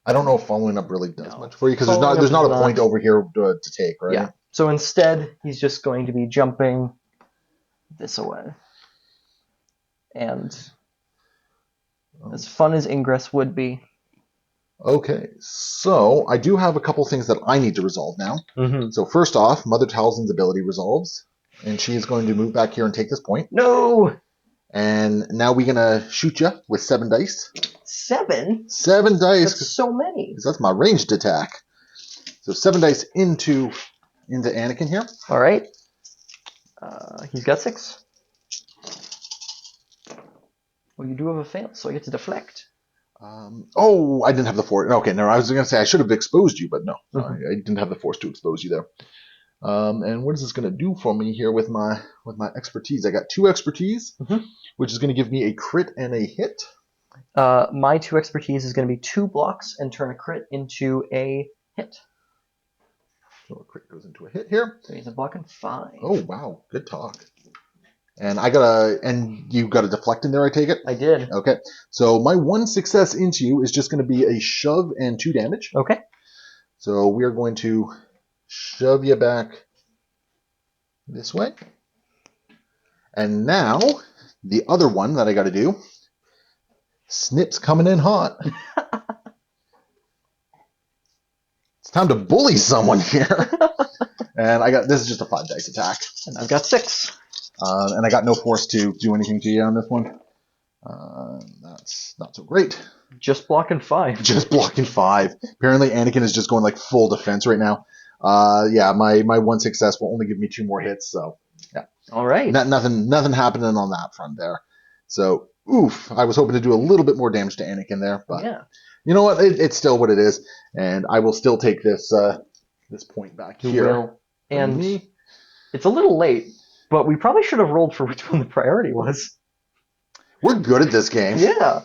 I don't know if following up really does much for you because there's not a point over here to take, right? Yeah. So instead, he's just going to be jumping this away. And as fun as Ingress would be. Okay, so I do have a couple things that I need to resolve now. So first off, Mother Talzin's ability resolves, and she is going to move back here and take this point. No! And now we're going to shoot you with 7 dice. 7? 7 dice. That's so many. Because that's my ranged attack. So 7 dice into Anakin here. All right. He's got 6. Well, you do have a fail, so I get to deflect. I didn't have the force. Okay, no, I was going to say I should have exposed you, but no. I didn't have the force to expose you there. And what is this going to do for me here with my expertise? I got 2 expertise, which is going to give me a crit and a hit. My 2 expertise is going to be 2 blocks and turn a crit into a hit. So a crit goes into a hit here. So he's a blocking 5. Oh wow, good talk. And you got a deflect in there, I take it? I did. Okay. So my 1 success into you is just going to be a shove and 2 damage. Okay. So we are going to shove you back this way. And now, the other one that I got to do, Snip's coming in hot. It's time to bully someone here. And this is just a 5 dice attack. And I've got 6. And I got no force to do anything to you on this one. That's not so great. Just blocking 5. Just blocking 5. Apparently Anakin is just going like full defense right now. My 1 success will only give me 2 more hits, so yeah. All right. Nothing happening on that front there. So, oof, I was hoping to do a little bit more damage to Anakin there, but yeah. You know what? It's still what it is, and I will still take this point back here. Will. And me. It's a little late, but we probably should have rolled for which one the priority was. We're good at this game. Yeah.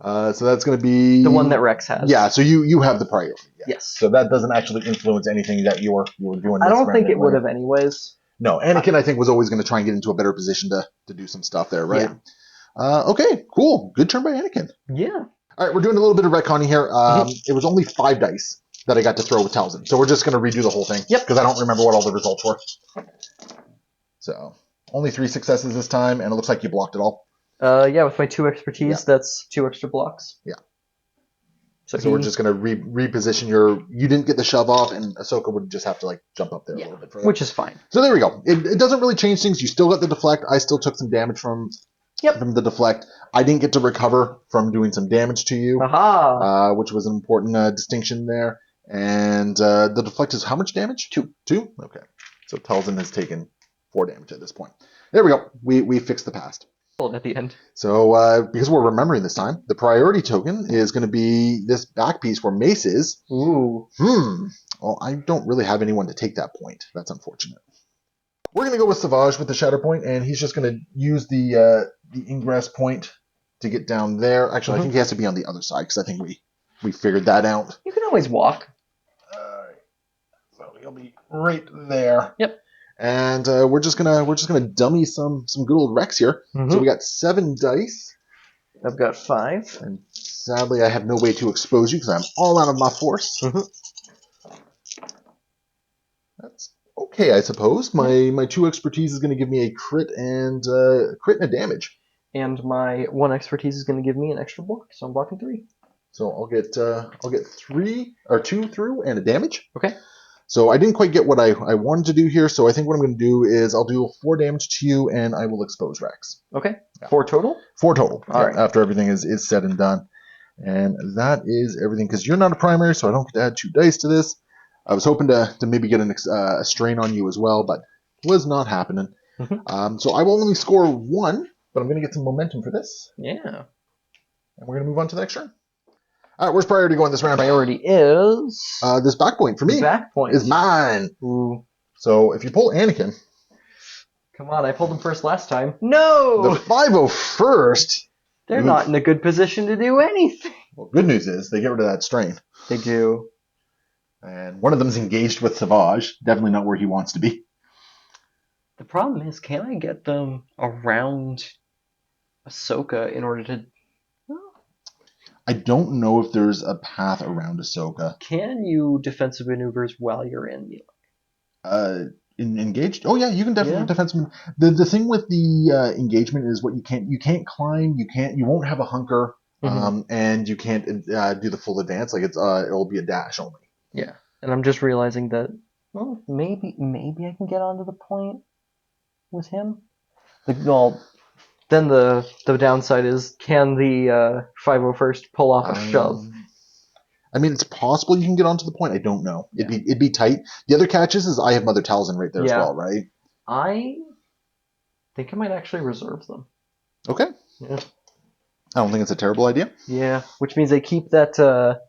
So that's going to be The one that Rex has. Yeah, so you have the priority. Yeah. Yes. So that doesn't actually influence anything that you were doing. I don't think it would have anyways. No, Anakin I think was always going to try and get into a better position to do some stuff there, right? Yeah. Okay, cool. Good turn by Anakin. Yeah. All right, we're doing a little bit of retconning here. It was only 5 dice that I got to throw with Talzin, so we're just going to redo the whole thing. Yep. Because I don't remember what all the results were. So only 3 successes this time, and it looks like you blocked it all. Yeah, with my 2 expertise, that's 2 extra blocks. Yeah. So we're just going to reposition your... You didn't get the shove off, and Ahsoka would just have to like jump up there a little bit further. Which is fine. So there we go. It doesn't really change things. You still got the deflect. I still took some damage from the deflect. I didn't get to recover from doing some damage to you, which was an important distinction there. And the deflect is how much damage? 2. 2? Okay. So Talzin has taken 4 damage at this point. There we go. We fixed the past. At the end. So because we're remembering this time, the priority token is going to be this back piece where Mace is. Ooh. Well, I don't really have anyone to take that point. That's unfortunate. We're going to go with Savage with the Shatterpoint, and he's just going to use the ingress point to get down there. Actually, I think he has to be on the other side because I think we figured that out. You can always walk. So he'll be right there. Yep. And we're just gonna dummy some good old Rex here. So we got 7 dice. I've got 5. And sadly, I have no way to expose you because I'm all out of my force. That's okay, I suppose. My 2 expertise is going to give me a crit and a damage. And my 1 expertise is going to give me an extra block, so I'm blocking 3. So I'll get 3 or 2 through and a damage. Okay. So I didn't quite get what I wanted to do here. So I think what I'm going to do is I'll do 4 damage to you, and I will expose Rex. Okay. Yeah. 4 total. 4 total. All right. After everything is said and done, and that is everything. Because you're not a primary, so I don't get to add 2 dice to this. I was hoping to maybe get a strain on you as well, but it was not happening. So I will only score 1, but I'm going to get some momentum for this. Yeah. And we're going to move on to the next turn. All right, where's priority going this round? Priority is... this back point for me. Back point. Is mine. Ooh. So if you pull Anakin... Come on, I pulled him first last time. No! The 501st... They're not in a good position to do anything. Well, good news is they get rid of that strain. They do. And one of them's engaged with Savage. Definitely not where he wants to be. The problem is, can I get them around Ahsoka in order to... I don't know if there's a path around Ahsoka. Can you defensive maneuvers while you're in? Engaged? Oh yeah, you can definitely defensive. The thing with the engagement is what you can't climb. You won't have a hunker, and you can't do the full advance. Like it'll be a dash only. Yeah, and I'm just realizing that maybe I can get onto the point with him. Then the downside is, can the 501st pull off a shove? I mean, it's possible you can get onto the point. I don't know. Yeah. It'd be tight. The other catch is I have Mother Talzin right there as well, right? I think I might actually reserve them. Okay. Yeah. I don't think it's a terrible idea. Yeah, which means they keep that that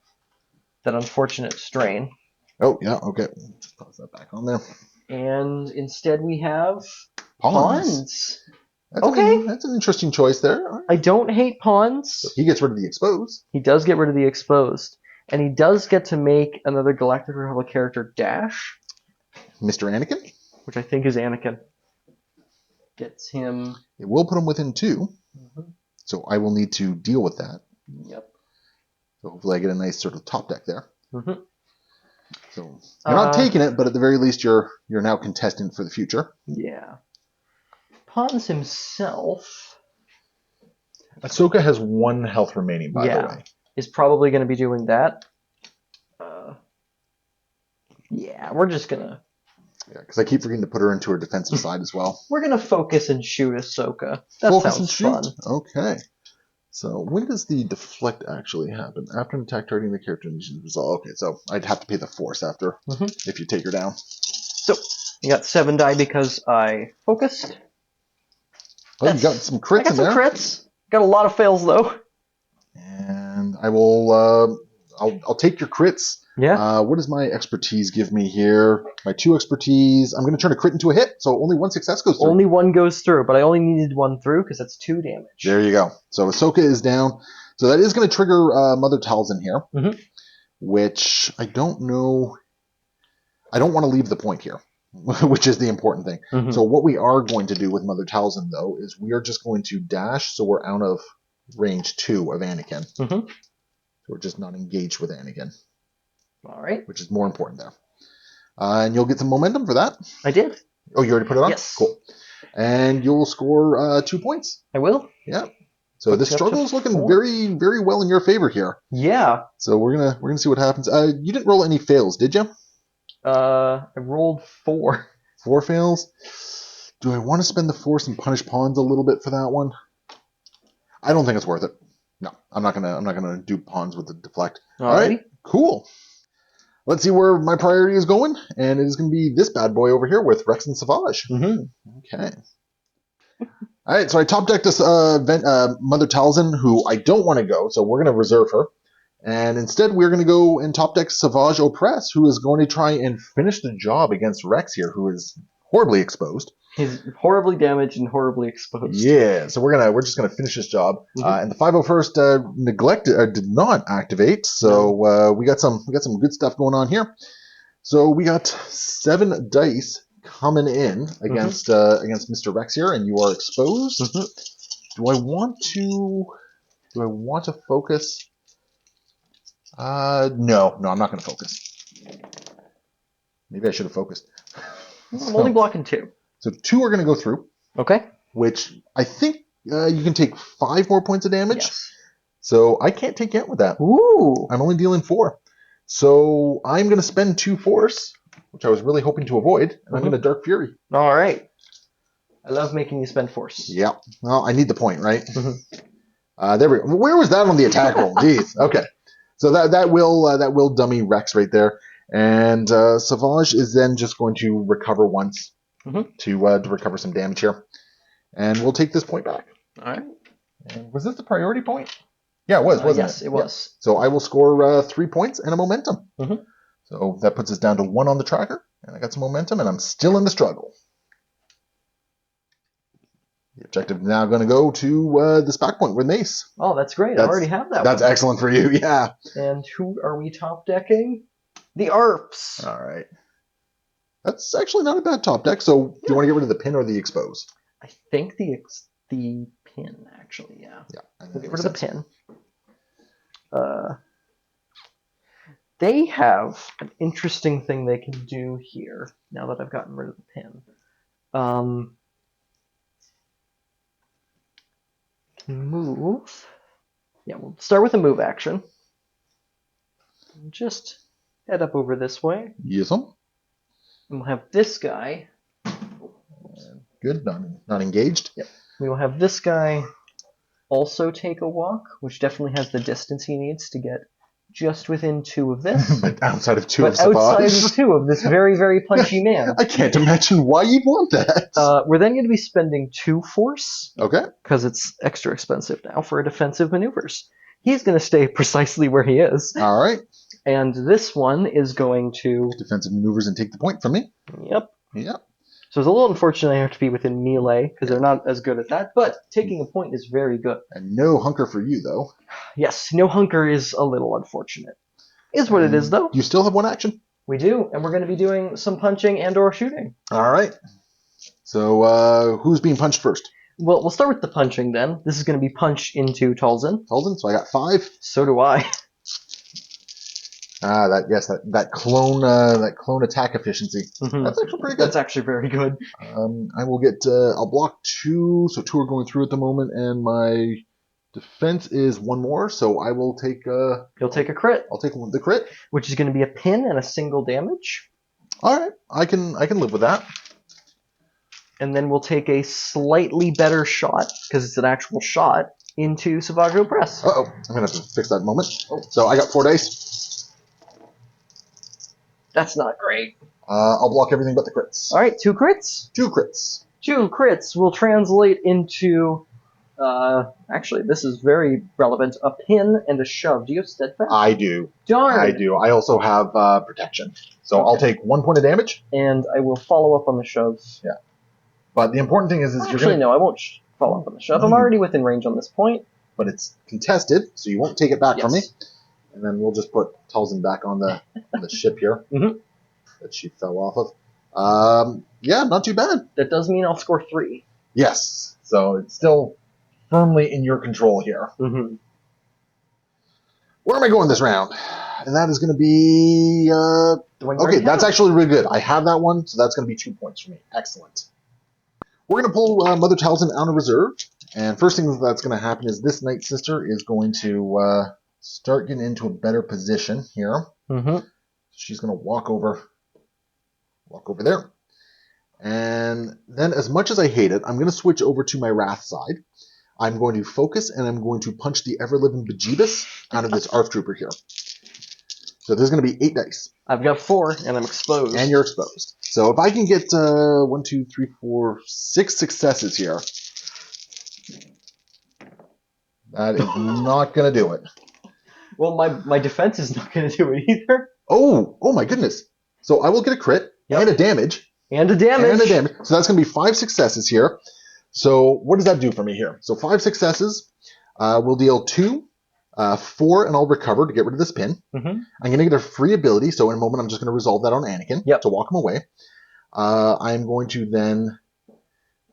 unfortunate strain. Oh, yeah, okay. Just toss that back on there. And instead we have pawns. That's an interesting choice there. I don't hate pawns. So he gets rid of the exposed. He does get rid of the exposed. And he does get to make another Galactic Republic character dash. Mr. Anakin? Which I think is Anakin. Gets him... It will put him within 2. So I will need to deal with that. Yep. So hopefully I get a nice sort of top deck there. So you're not taking it, but at the very least you're now contestant for the future. Yeah. Pawns himself... Ahsoka has 1 health remaining, by the way. Is probably going to be doing that. Yeah, we're just going to... Yeah, because I keep forgetting to put her into her defensive side as well. We're going to focus and shoot Ahsoka. That sounds fun. Okay. So when does the deflect actually happen? After an attack targeting the character needs resolve. Okay, so I'd have to pay the force after if you take her down. So you got 7 die because I focused. Oh, you got some crits in there. I got some crits. Got a lot of fails though. And I will. I'll take your crits Yeah. What does my expertise give me here? My 2 expertise. I'm going to turn a crit into a hit, so only 1 success goes through. Only 1 goes through, but I only needed 1 through because that's 2 damage. There you go. So Ahsoka is down. So that is going to trigger Mother Talzin here, which I don't know. I don't want to leave the point here, which is the important thing. So what we are going to do with Mother Talzin, though, is we are just going to dash so we're out of range 2 of Anakin. So we're just not engaged with Anakin. All right. Which is more important there. And you'll get some momentum for that. I did. Oh, you already put it on? Yes. Cool. And you'll score 2 points. I will. Yeah. So this struggle is looking very, very well in your favor here. Yeah. So we're gonna see what happens. You didn't roll any fails, did you? I rolled 4. 4 fails. Do I want to spend the force and punish pawns a little bit for that one? I don't think it's worth it. No, I'm not gonna do pawns with the deflect. All right. Cool. Let's see where my priority is going, and it is going to be this bad boy over here with Rex and Savage. Okay. All right, so I top decked this Mother Talzin, who I don't want to go, so we're going to reserve her. And instead, we're going to go and top deck Savage Opress, who is going to try and finish the job against Rex here, who is horribly exposed. He's horribly damaged and horribly exposed. Yeah, so we're just gonna finish this job. And the 501st did not activate, so we got some good stuff going on here. So we got 7 dice coming in against Mr. Rex here, and you are exposed. Do I want to focus? No, I'm not gonna focus. Maybe I should have focused. I'm only blocking 2. So 2 are going to go through. Okay. Which I think you can take 5 more points of damage. Yes. So I can't take it with that. Ooh. I'm only dealing 4. So I'm going to spend 2 force, which I was really hoping to avoid, and I'm going to Dark Fury. All right. I love making you spend force. Yeah. Well, I need the point, right? There we go. Where was that on the attack roll? Jeez. Okay. So that will dummy Rex right there. And Savage is then just going to recover once to recover some damage here. And we'll take this point back. All right. And was this the priority point? Yeah, it was, wasn't it? Yes, it was. So I will score 3 points and a momentum. So that puts us down to 1 on the tracker. And I got some momentum, and I'm still in the struggle. The objective is now going to go to this back point with Mace. Oh, that's great. I already have that That's excellent for you, yeah. And who are we top decking? The ARPs. All right. That's actually not a bad top deck. So do you want to get rid of the pin or the expose? I think the pin, actually, yeah. We'll get rid of the pin. They have an interesting thing they can do here, now that I've gotten rid of the pin. Move. Yeah, we'll start with a move action. Just head up over this way. Yes, And we'll have this guy. Good, not engaged. Yep. We will have this guy also take a walk, which definitely has the distance he needs to get just within 2 of this. But outside of 2 of Savage. Outside of 2 of this very, very punchy man. I can't imagine why you'd want that. We're then going to be spending 2 force. Okay. Because it's extra expensive now for defensive maneuvers. He's going to stay precisely where he is. All right. And this one is going to... defensive maneuvers and take the point from me. Yep. Yep. So it's a little unfortunate I have to be within melee, because they're not as good at that, but taking a point is very good. And no hunker for you, though. Yes, no hunker is a little unfortunate. Is what it is, though. You still have 1 action. We do, and we're going to be doing some punching and or shooting. All right. So who's being punched first? Well, we'll start with the punching, then. This is going to be punch into Talzin. Talzin, so I got 5. So do I. That clone attack efficiency. That's actually pretty good. That's actually very good. I will get. I'll block 2, so 2 are going through at the moment, and my defense is 1 more, so I will take. You'll take a crit. I'll take the crit, which is going to be a pin and a single damage. All right, I can live with that. And then we'll take a slightly better shot, because it's an actual shot, into Savage Opress. Uh-oh, I'm going to have to fix that moment. So I got 4 dice. That's not great. I'll block everything but the crits. All right, 2 crits. 2 crits. 2 crits will translate into Actually, this is very relevant. A pin and a shove. Do you have steadfast? I do. Darn! I do. I also have protection. So Okay. I'll take 1 point of damage. And I will follow up on the shove. Yeah. But the important thing is Actually, you're going to... no, I won't follow up on the shove. I'm already within range on this point. But it's contested, so you won't take it back from me. Yes. And then we'll just put Talzin back on the ship here that she fell off of. Yeah, not too bad. That does mean I'll score 3. Yes. So it's still firmly in your control here. Mm-hmm. Where am I going this round? And that is going to be... okay, that's actually really good. I have that one, so that's going to be 2 points for me. Excellent. We're going to pull Mother Talzin out of reserve. And first thing that's going to happen is this Night Sister is going to start getting into a better position here. Mm-hmm. She's going to walk over there. And then, as much as I hate it, I'm going to switch over to my Wrath side. I'm going to focus, and I'm going to punch the ever-living bejeebus out of this ARF Trooper here. So there's going to be 8 dice. I've got 4, and I'm exposed. And you're exposed. So if I can get 1, 2, 3, 4, 6 successes here, that is not going to do it. Well, my defense is not going to do it either. Oh my goodness. So I will get a crit and a damage. And a damage. So that's going to be 5 successes here. So what does that do for me here? So 5 successes will deal 2, 4, and I'll recover to get rid of this pin. Mm-hmm. I'm going to get a free ability, so in a moment I'm just going to resolve that on Anakin to walk him away. I'm going to then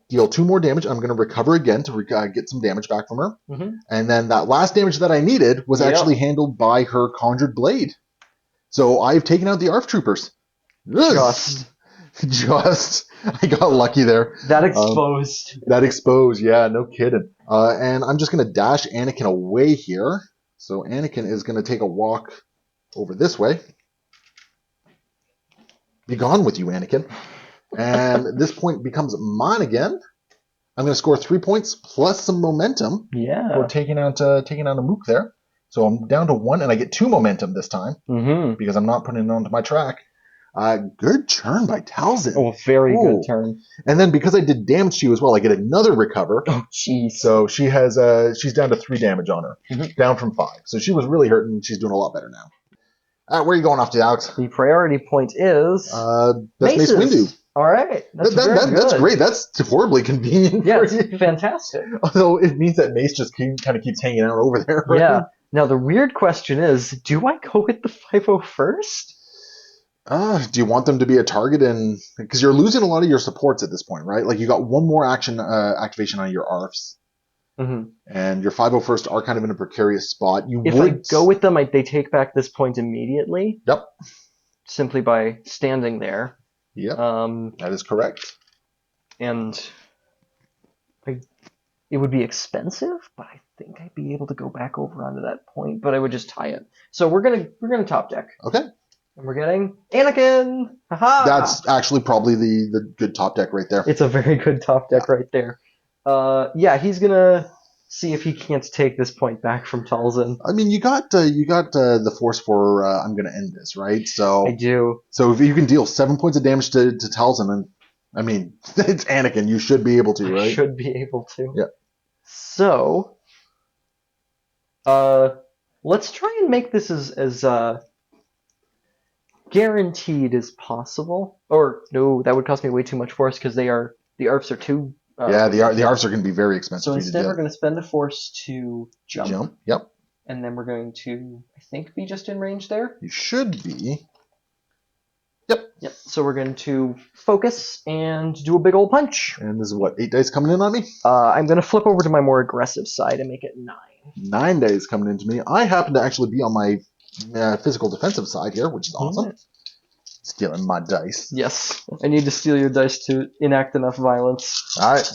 deal 2 more damage. I'm going to recover again to get some damage back from her. Mm-hmm. And then that last damage that I needed was actually handled by her Conjured Blade. So I've taken out the ARF Troopers. Just. I got lucky there. That exposed. Yeah, no kidding. And I'm just going to dash Anakin away here. So Anakin is going to take a walk over this way. Be gone with you, Anakin. And this point becomes mine again. I'm going to score 3 points plus some momentum. Yeah. For taking out a mook there. So I'm down to 1, and I get 2 momentum this time because I'm not putting it onto my track. Good turn by Talzin. Oh, very good turn. And then because I did damage to you as well, I get another recover. Oh, jeez. So she has she's down to 3 damage on her, down from 5. So she was really hurting. She's doing a lot better now. Where are you going off to, Alex? The priority point is that's Mace Windu. All right, that's that's great. That's horribly convenient. Yeah, it's fantastic. Although it means that Mace just kind of keeps hanging out over there. Right? Yeah. Now the weird question is, do I go with the 501st? Do you want them to be a target? Because you're losing a lot of your supports at this point, right? Like you got 1 more activation on your ARFs. And your 501st are kind of in a precarious spot. If I go with them, they take back this point immediately. Yep. Simply by standing there. Yep. That is correct. And it would be expensive, but I think I'd be able to go back over onto that point. But I would just tie it. So we're gonna top deck. Okay. And we're getting Anakin. Haha. That's actually probably the good top deck right there. It's a very good top deck right there. Yeah, he's gonna see if he can't take this point back from Talzin. I mean, you got the force for I'm gonna end this, right? So I do. So if you can deal 7 points of damage to Talzin, and I mean it's Anakin, you should be able to, right? Should be able to. Yeah. So, let's try and make this as guaranteed as possible. Or no, that would cost me way too much force because the ARFs are too. Yeah, the ARFs are going to be very expensive. So instead, we're going to spend a force to jump. Yep. And then we're going to, I think, be just in range there. You should be. Yep. Yep. So we're going to focus and do a big old punch. And this is what, 8 dice coming in on me? I'm going to flip over to my more aggressive side and make it 9. 9 dice coming into me. I happen to actually be on my physical defensive side here, which is awesome. Stealing my dice. Yes. I need to steal your dice to enact enough violence. All right.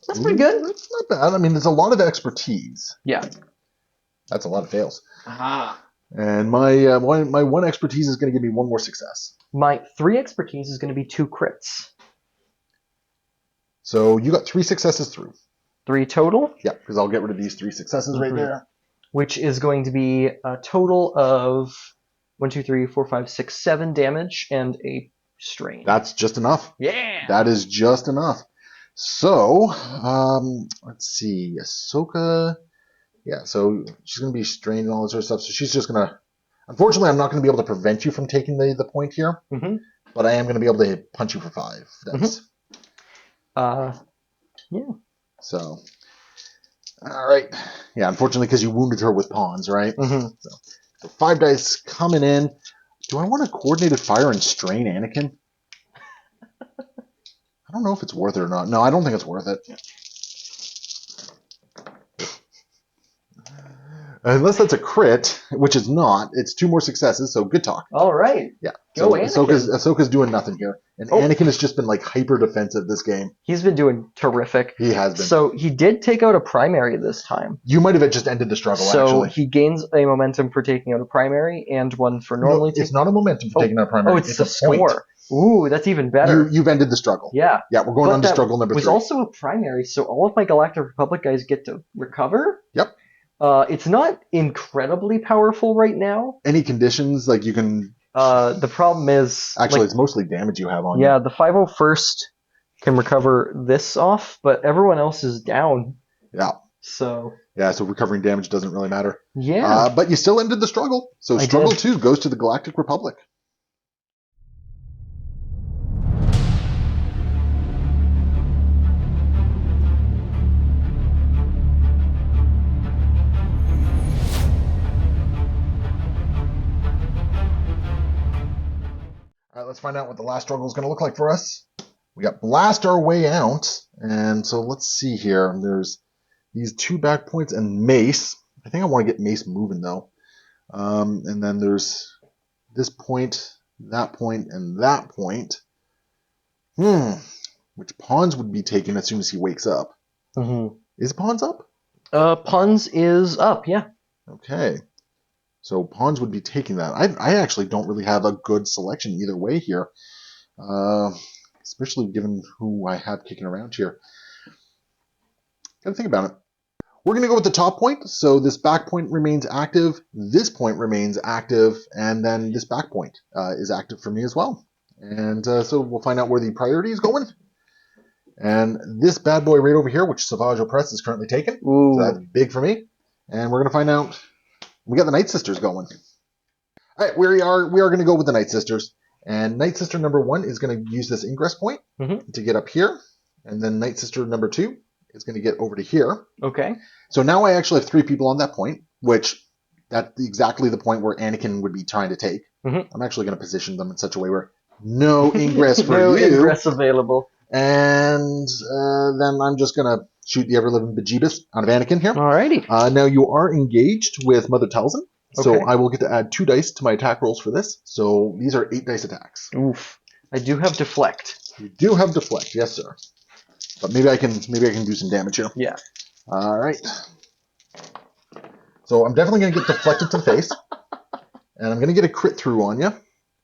That's pretty good. That's not bad. I mean, there's a lot of expertise. Yeah. That's a lot of fails. Aha. And my 1 expertise is going to give me 1 more success. My 3 expertise is going to be 2 crits. So you got 3 successes through. 3 total? Yeah, because I'll get rid of these 3 successes right there. Which is going to be a total of 1, 2, 3, 4, 5, 6, 7 damage and a strain. That's just enough. Yeah. That is just enough. So, let's see. Ahsoka. Yeah, so she's going to be strained and all this sort of stuff. So she's just going to. Unfortunately, I'm not going to be able to prevent you from taking the point here, but I am going to be able to punch you for 5 dice. Yeah. So, all right. Yeah, unfortunately, because you wounded her with pawns, right? So 5 dice coming in. Do I want a coordinated fire and strain Anakin? I don't know if it's worth it or not. No, I don't think it's worth it. Unless that's a crit, which is not. It's 2 more successes, so good talk. All right. Yeah. Go so Anakin. Ahsoka's doing nothing here. And Anakin has just been like hyper defensive this game. He's been doing terrific. He has been. So he did take out a primary this time. You might have just ended the struggle, So actually. he gains a momentum for taking out a primary and one for normally taking... It's not a momentum for taking out a primary. Oh, it's the score. Point. Ooh, that's even better. You've ended the struggle. Yeah. Yeah, we're going on to struggle number 3. It was also a primary, so all of my Galactic Republic guys get to recover. Yep. It's not incredibly powerful right now. Any conditions, like you can... The problem is... Actually, it's mostly damage you have on you. Yeah, the 501st can recover this off, but everyone else is down. Yeah. So... Yeah, so recovering damage doesn't really matter. Yeah. But you still ended the struggle. So struggle 2 goes to the Galactic Republic. All right, let's find out what the last struggle is going to look like for us. We got Blast Our Way Out. And so let's see here. There's these 2 back points and Mace. I think I want to get Mace moving, though. And then there's this point, that point, and that point. Which pawns would be taken as soon as he wakes up? Is pawns up? Pawns is up, yeah. Okay. So pawns would be taking that. I actually don't really have a good selection either way here. Especially given who I have kicking around here. Gotta think about it. We're going to go with the top point. So this back point remains active. This point remains active. And then this back point is active for me as well. And so we'll find out where the priority is going. And this bad boy right over here, which Savage Opress is currently taken. Ooh. So that's big for me. And we're going to find out. We got the Night Sisters going. All right, we are going to go with the Night Sisters. And Night Sister number 1 is going to use this ingress point to get up here. And then Night Sister number 2 is going to get over to here. Okay. So now I actually have 3 people on that point, which that's exactly the point where Anakin would be trying to take. I'm actually going to position them in such a way where no ingress for no you. No ingress available. And then I'm just going to shoot the ever-living bejeebus out of Anakin here. Alrighty. Now you are engaged with Mother Talzin. So Okay. I will get to add 2 dice to my attack rolls for this. So these are 8 dice attacks. Oof. I do have deflect. You do have deflect, yes, sir. But maybe I can do some damage here. Yeah. All right. So I'm definitely going to get deflected to the face. And I'm going to get a crit through on you.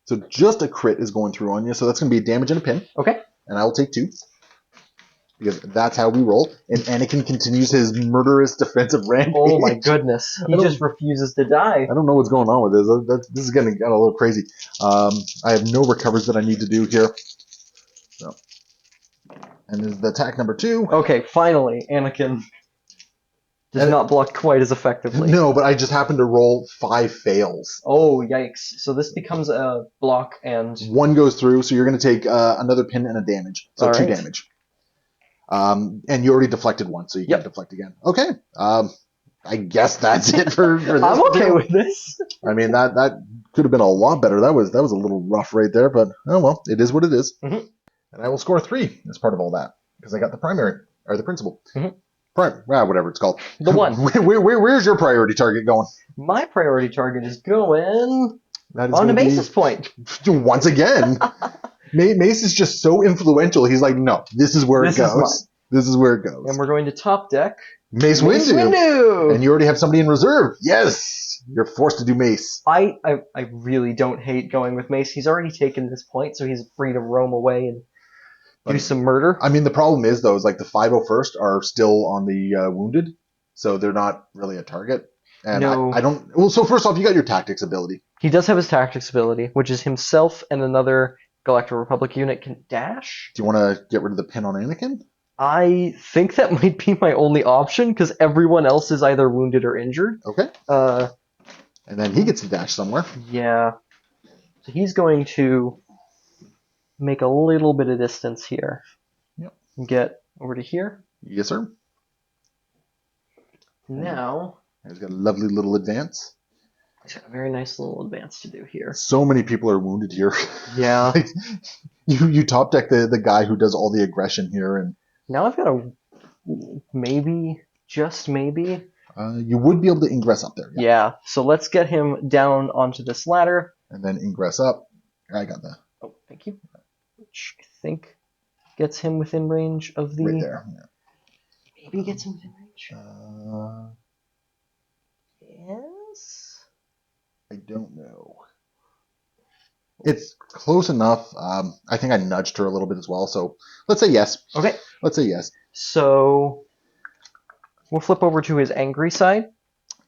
So just a crit is going through on you. So that's going to be a damage and a pin. Okay. And I will take 2. Because that's how we roll. And Anakin continues his murderous defensive rampage. Oh my goodness. He just refuses to die. I don't know what's going on with this. This is getting a little crazy. I have no recovers that I need to do here. So. And there's the attack number 2. Okay, finally, Anakin does not block quite as effectively. No, but I just happened to roll 5 fails. Oh, yikes. So this becomes a block and... 1 goes through, so you're going to take another pin and a damage. So 2 damage. And you already deflected 1, so you can deflect again. Okay. I guess that's it for this. I'm okay with this. I mean, that could have been a lot better. That was a little rough right there, but oh well, it is what it is. And I will score 3 as part of all that, because I got the primary, or the principal. Whatever it's called. The 1. Where's your priority target going? My priority target is going on to Mace's point. Once again. Mace is just so influential. He's like, no, this is where it goes. This is where it goes. And we're going to top deck Mace Windu. And you already have somebody in reserve. Yes. You're forced to do Mace. I really don't hate going with Mace. He's already taken this point, so he's free to roam away and do some murder. I mean, the problem is, though, is like the 501st are still on the wounded, so they're not really a target. And no. I don't... Well, so first off, you got your tactics ability. He does have his tactics ability, which is himself and another Galactic Republic unit can dash. Do you want to get rid of the pin on Anakin? I think that might be my only option because everyone else is either wounded or injured. Okay. And then he gets to dash somewhere. Yeah. So he's going to make a little bit of distance here. Yep. Get over to here. Yes, sir. Now, He's got a lovely little advance. he's got a very nice little advance to do here. So many people are wounded here. Yeah. Like, you top deck the guy who does all the aggression here, and Now I've got a maybe, just maybe. you would be able to ingress up there. Yeah. So let's get him down onto this ladder. And then ingress up. I got that. Oh, thank you. Which I think gets him within range of the. Right there. Yeah. Maybe gets him within range. Yes. I don't know. It's close enough. I think I nudged her a little bit as well, so let's say yes. Okay. Let's say yes. So we'll flip over to his angry side.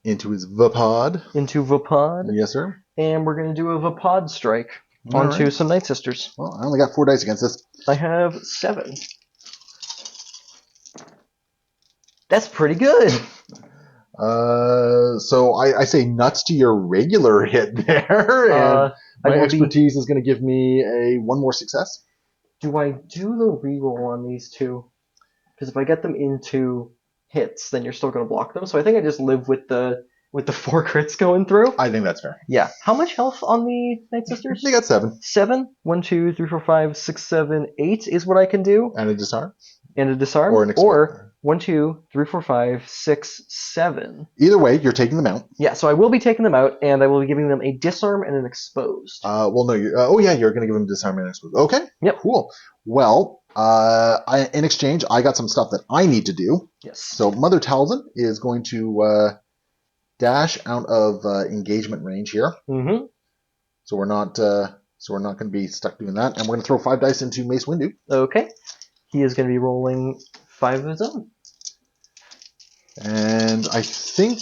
Into his Vapod. Into Vapod. Yes, sir. And we're going to do a Vapod strike All onto right. some Night Sisters. Well, I only got 4 dice against this. I have 7. That's pretty good. So I say nuts to your regular hit there, and my expertise is going to give me one more success. Do I do the reroll on these two? Because if I get them into hits, then you're still going to block them. So I think I just live with the 4 crits going through. I think that's fair. Yeah. How much health on the Night Sisters? They got 7. 7. 1, 2, 3, 4, 5, 6, 7, 8 is what I can do. And a disarm. And a disarm. Or 1, 2, 3, 4, 5, 6, 7. Either way, you're taking them out. Yeah, so I will be taking them out, and I will be giving them a disarm and an exposed. Well, no. You're going to give them disarm and exposed. Okay. Yep. Cool. Well, in exchange, I got some stuff that I need to do. Yes. So Mother Talzin is going to dash out of engagement range here. Mm-hmm. So we're not going to be stuck doing that, and we're going to throw 5 dice into Mace Windu. Okay. He is going to be rolling 5 of his own. And I think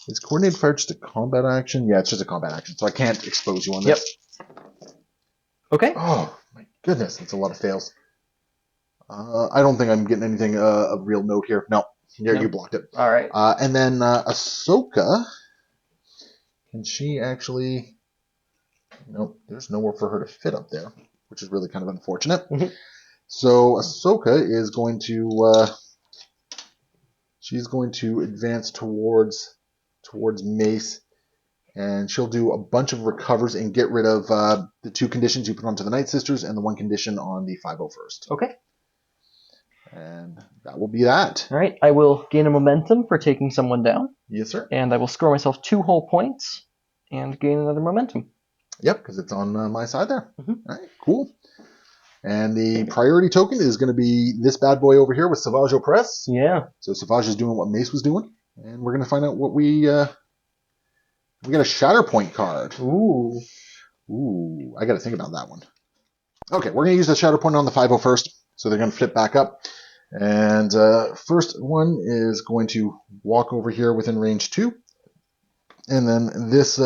is coordinated fire just a combat action? Yeah, it's just a combat action, so I can't expose you on this. Yep. Okay. Oh my goodness, that's a lot of fails. I don't think I'm getting anything of real note here. No, you blocked it. All right. And then Ahsoka, can she actually? Nope, there's nowhere for her to fit up there, which is really kind of unfortunate. Mm-hmm. So Ahsoka is going to she's going to advance towards Mace, and she'll do a bunch of recovers and get rid of the 2 conditions you put onto the Night Sisters and the 1 condition on the 501st. Okay. And that will be that. All right. I will gain a momentum for taking someone down. Yes, sir. And I will score myself 2 whole points and gain another momentum. Yep, because it's on my side there. Mm-hmm. All right, cool. And the priority token is going to be this bad boy over here with Savage Opress. Yeah. So Savage is doing what Mace was doing, and we're going to find out what we got a Shatterpoint card. Ooh. I got to think about that one. Okay, we're going to use the Shatterpoint on the 501st, so they're going to flip back up. And first one is going to walk over here within range 2. And then this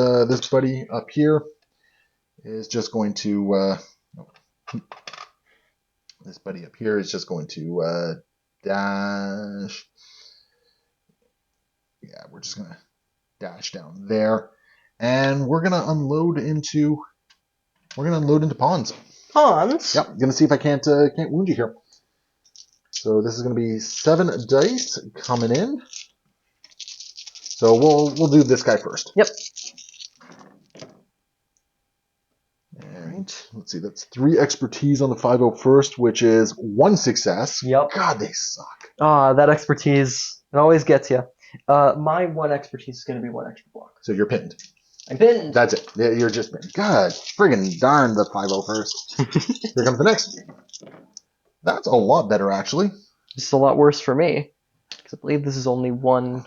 buddy up here is just going to... this buddy up here is just going to dash. Yeah, we're just going to dash down there. And we're going to unload into... pawns. Pawns? Yep, going to see if I can't wound you here. So this is going to be 7 dice coming in. So we'll do this guy first. Yep. And let's see, that's 3 expertise on the 501st, which is 1 success. Yep. God, they suck. That expertise, it always gets you. My 1 expertise is going to be 1 extra block. So you're pinned. I'm pinned. That's it. You're just pinned. God, friggin' darn the 501st. Here comes the next. That's a lot better, actually. It's a lot worse for me, because I believe this is only 1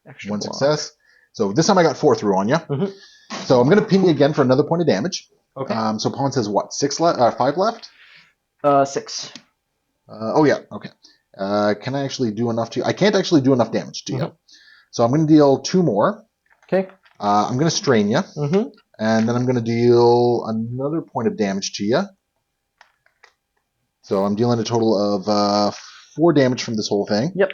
extra 1 block. success. So this time I got 4 through on you. Mm-hmm. So I'm going to pin you again for another point of damage. Okay. So Pawn says what? 5 left? 6. Oh yeah. Okay. Can I actually do enough to? I can't actually do enough damage to you. Mm-hmm. So I'm going to deal 2 more. Okay. I'm going to strain you, Mm-hmm. and then I'm going to deal another point of damage to you. So I'm dealing a total of 4 damage from this whole thing. Yep.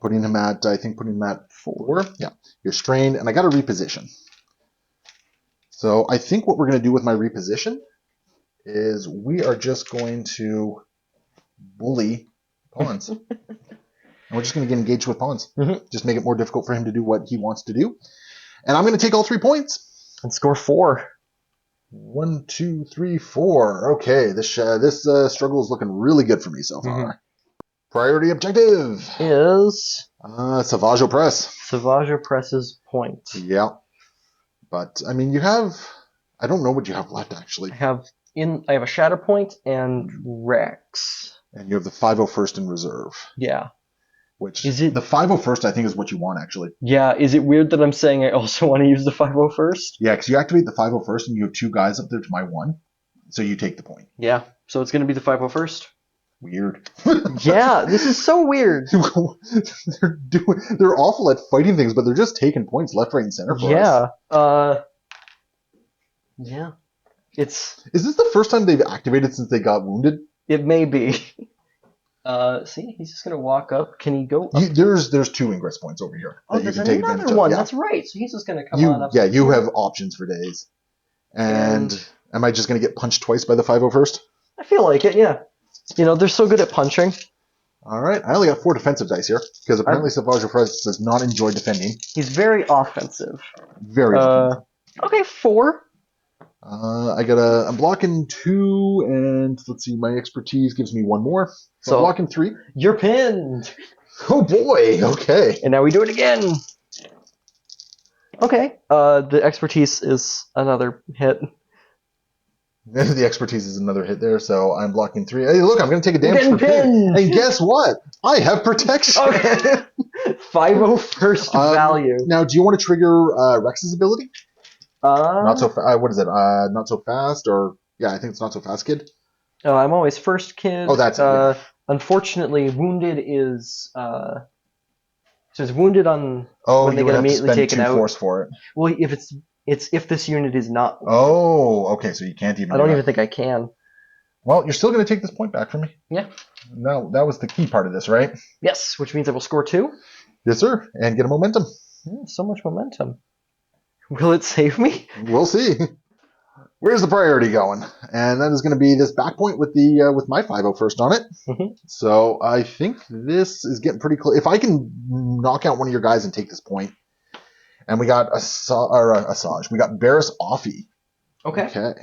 Putting him at 4. Yeah. You're strained, and I got to reposition. So I think what we're going to do with my reposition is we are just going to bully pawns. And we're just going to get engaged with pawns. Just make it more difficult for him to do what he wants to do. And I'm going to take all 3 points. And score 4. 1, 2, 3, 4. Okay, this struggle is looking really good for me so far. Priority objective is Savage Opress. Savage Opress's point. Yeah, but I mean, you have. I don't know what you have left actually. I have a Shatterpoint and Rex. And you have the 501st in reserve. Yeah. Which is it the 501st? I think is what you want actually. Yeah. Is it weird that I'm saying I also want to use the 501st? Yeah, because you activate the 501st and you have 2 guys up there to my 1, so you take the point. Yeah. So it's going to be the 501st. Weird. Yeah, this is so weird. They're awful at fighting things, but they're just taking points left, right, and center for us. Yeah. Is this the first time they've activated since they got wounded? It may be. See, he's just gonna walk up. Can he go up? There's 2 Ingress points over here. Oh, there's another one. Yeah. That's right. So he's just gonna come on up. Yeah, you have options for days. And am I just gonna get punched twice by the 501st? I feel like it. Yeah. You know, they're so good at punching. All right, I only got 4 defensive dice here because apparently Savage Opress does not enjoy defending. He's very offensive. Very. Okay, 4. I'm blocking 2, and let's see, my expertise gives me 1 more. So I'm blocking 3. You're pinned. Oh boy. Okay. And now we do it again. Okay. The expertise is another hit. The expertise is another hit there, so I'm blocking 3. Hey, look, I'm going to take a damage for pin. And guess what? I have protection. Okay. 501st value. Now, do you want to trigger Rex's ability? Not so fast. What is it? Not so fast, or yeah, I think it's not so fast, kid. Oh, I'm always first, kid. Oh, that's it. Yeah. Unfortunately, wounded is says wounded on. Oh, when you would have to spend taken 2 out. force for it. Well, if this unit is not. Oh, okay, so you can't even. I don't even think I can. Well, you're still going to take this point back from me. Yeah. No, that was the key part of this, right? Yes, which means I will score 2. Yes, sir, and get a momentum. So much momentum. Will it save me? We'll see. Where's the priority going? And that is going to be this back point with the with my 501st on it. So I think this is getting pretty close. If I can knock out one of your guys and take this point, and we got Asajj. We got Barriss Offee. Okay. All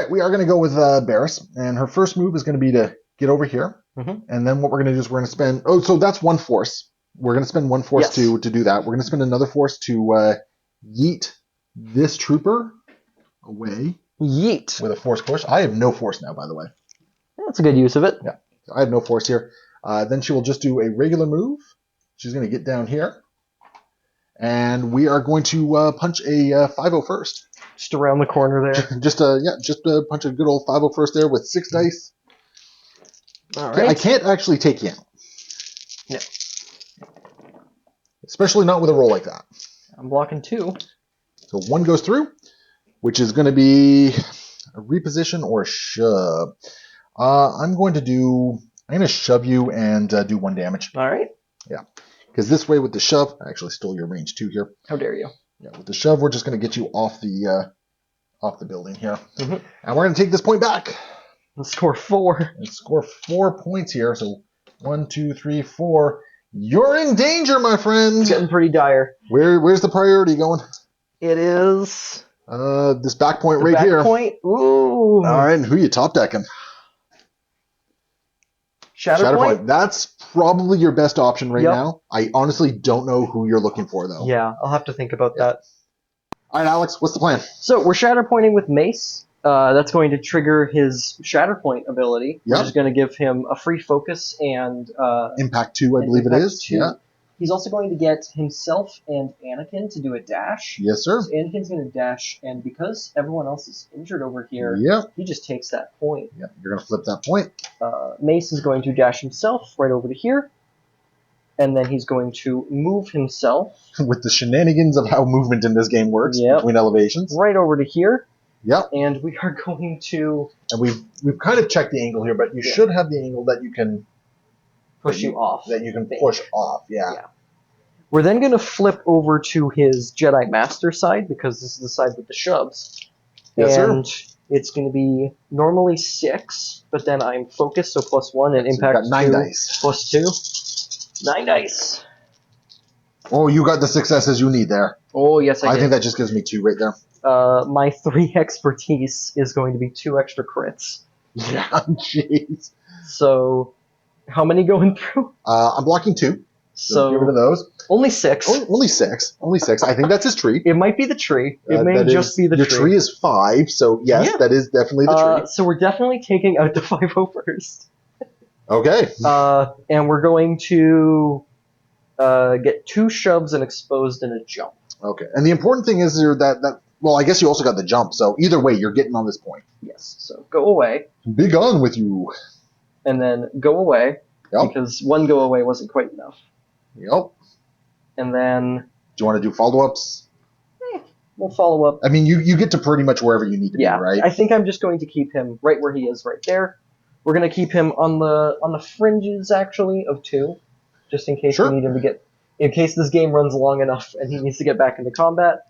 right, we are going to go with Barriss, and her first move is going to be to get over here, and then what we're going to do is we're going to spend. Oh, so that's 1 force. We're going to spend 1 force to do that. We're going to spend another force to yeet this trooper away. Yeet. With a force push. I have no force now, by the way. That's a good use of it. Yeah. So I have no force here. Then she will just do a regular move. She's going to get down here. And we are going to punch a 501st. Just around the corner there. just punch a good old 501st there with 6 dice. All right. I can't actually take you out. No. Especially not with a roll like that. I'm blocking 2. So 1 goes through, which is going to be a reposition or a shove. I'm going to shove you and do 1 damage. All right. Yeah. Because this way with the shove, I actually stole your range 2 here. How dare you? Yeah, with the shove, we're just going to get you off the building here. And we're going to take this point back. And score 4. And score 4 points here. So 1, 2, 3, 4. You're in danger, my friend. It's getting pretty dire. Where's the priority going? It is this back point right here. Back point. Ooh. All right, and who you top decking? Shatterpoint. That's probably your best option right now. I honestly don't know who you're looking for though. Yeah, I'll have to think about that. All right, Alex, what's the plan? So we're Shatterpointing with Mace. That's going to trigger his Shatterpoint ability, which is going to give him a free focus and Impact 2, I believe it is. 2. Yeah. He's also going to get himself and Anakin to do a dash. Yes, sir. So Anakin's going to dash, and because everyone else is injured over here, he just takes that point. Yeah, you're going to flip that point. Mace is going to dash himself right over to here, and then he's going to move himself. With the shenanigans of how movement in this game works between elevations. Right over to here. Yep. And we are going to And we've kind of checked the angle here, but you should have the angle that you can push you off. That you can push off. Yeah. We're then going to flip over to his Jedi Master side, because this is the side with the shoves. Yes, and sir. it's going to be normally 6, but then I'm focused, so +1, and So impact you've got 9 2, dice. +2. 9 dice. Oh, you got the successes you need there. Oh, yes, I I did. think that just gives me 2 right there. My 3 expertise is going to be 2 extra crits. Yeah, jeez. So, how many going through? I'm blocking 2. So get rid of So, those. only 6. Only 6. Only 6. I think that's his tree. It might be the tree. It may just be the your tree. Your tree is 5, so yes, Yeah. that is definitely the tree. So we're definitely taking out the 501st. Okay. And we're going to get 2 shoves and exposed in a jump. Okay. And the important thing is that well, I guess you also got the jump, so either way, you're getting on this point. Yes. So go away. Be gone with you. And then go away. Yep. Because 1 go away wasn't quite enough. Yep. And then... Do you want to do follow-ups? We'll follow up. I mean, you get to pretty much wherever you need to be, right? I think I'm just going to keep him right where he is, right there. We're going to keep him on the fringes, actually, of 2. Just in case we need him to get... In case this game runs long enough and he needs to get back into combat.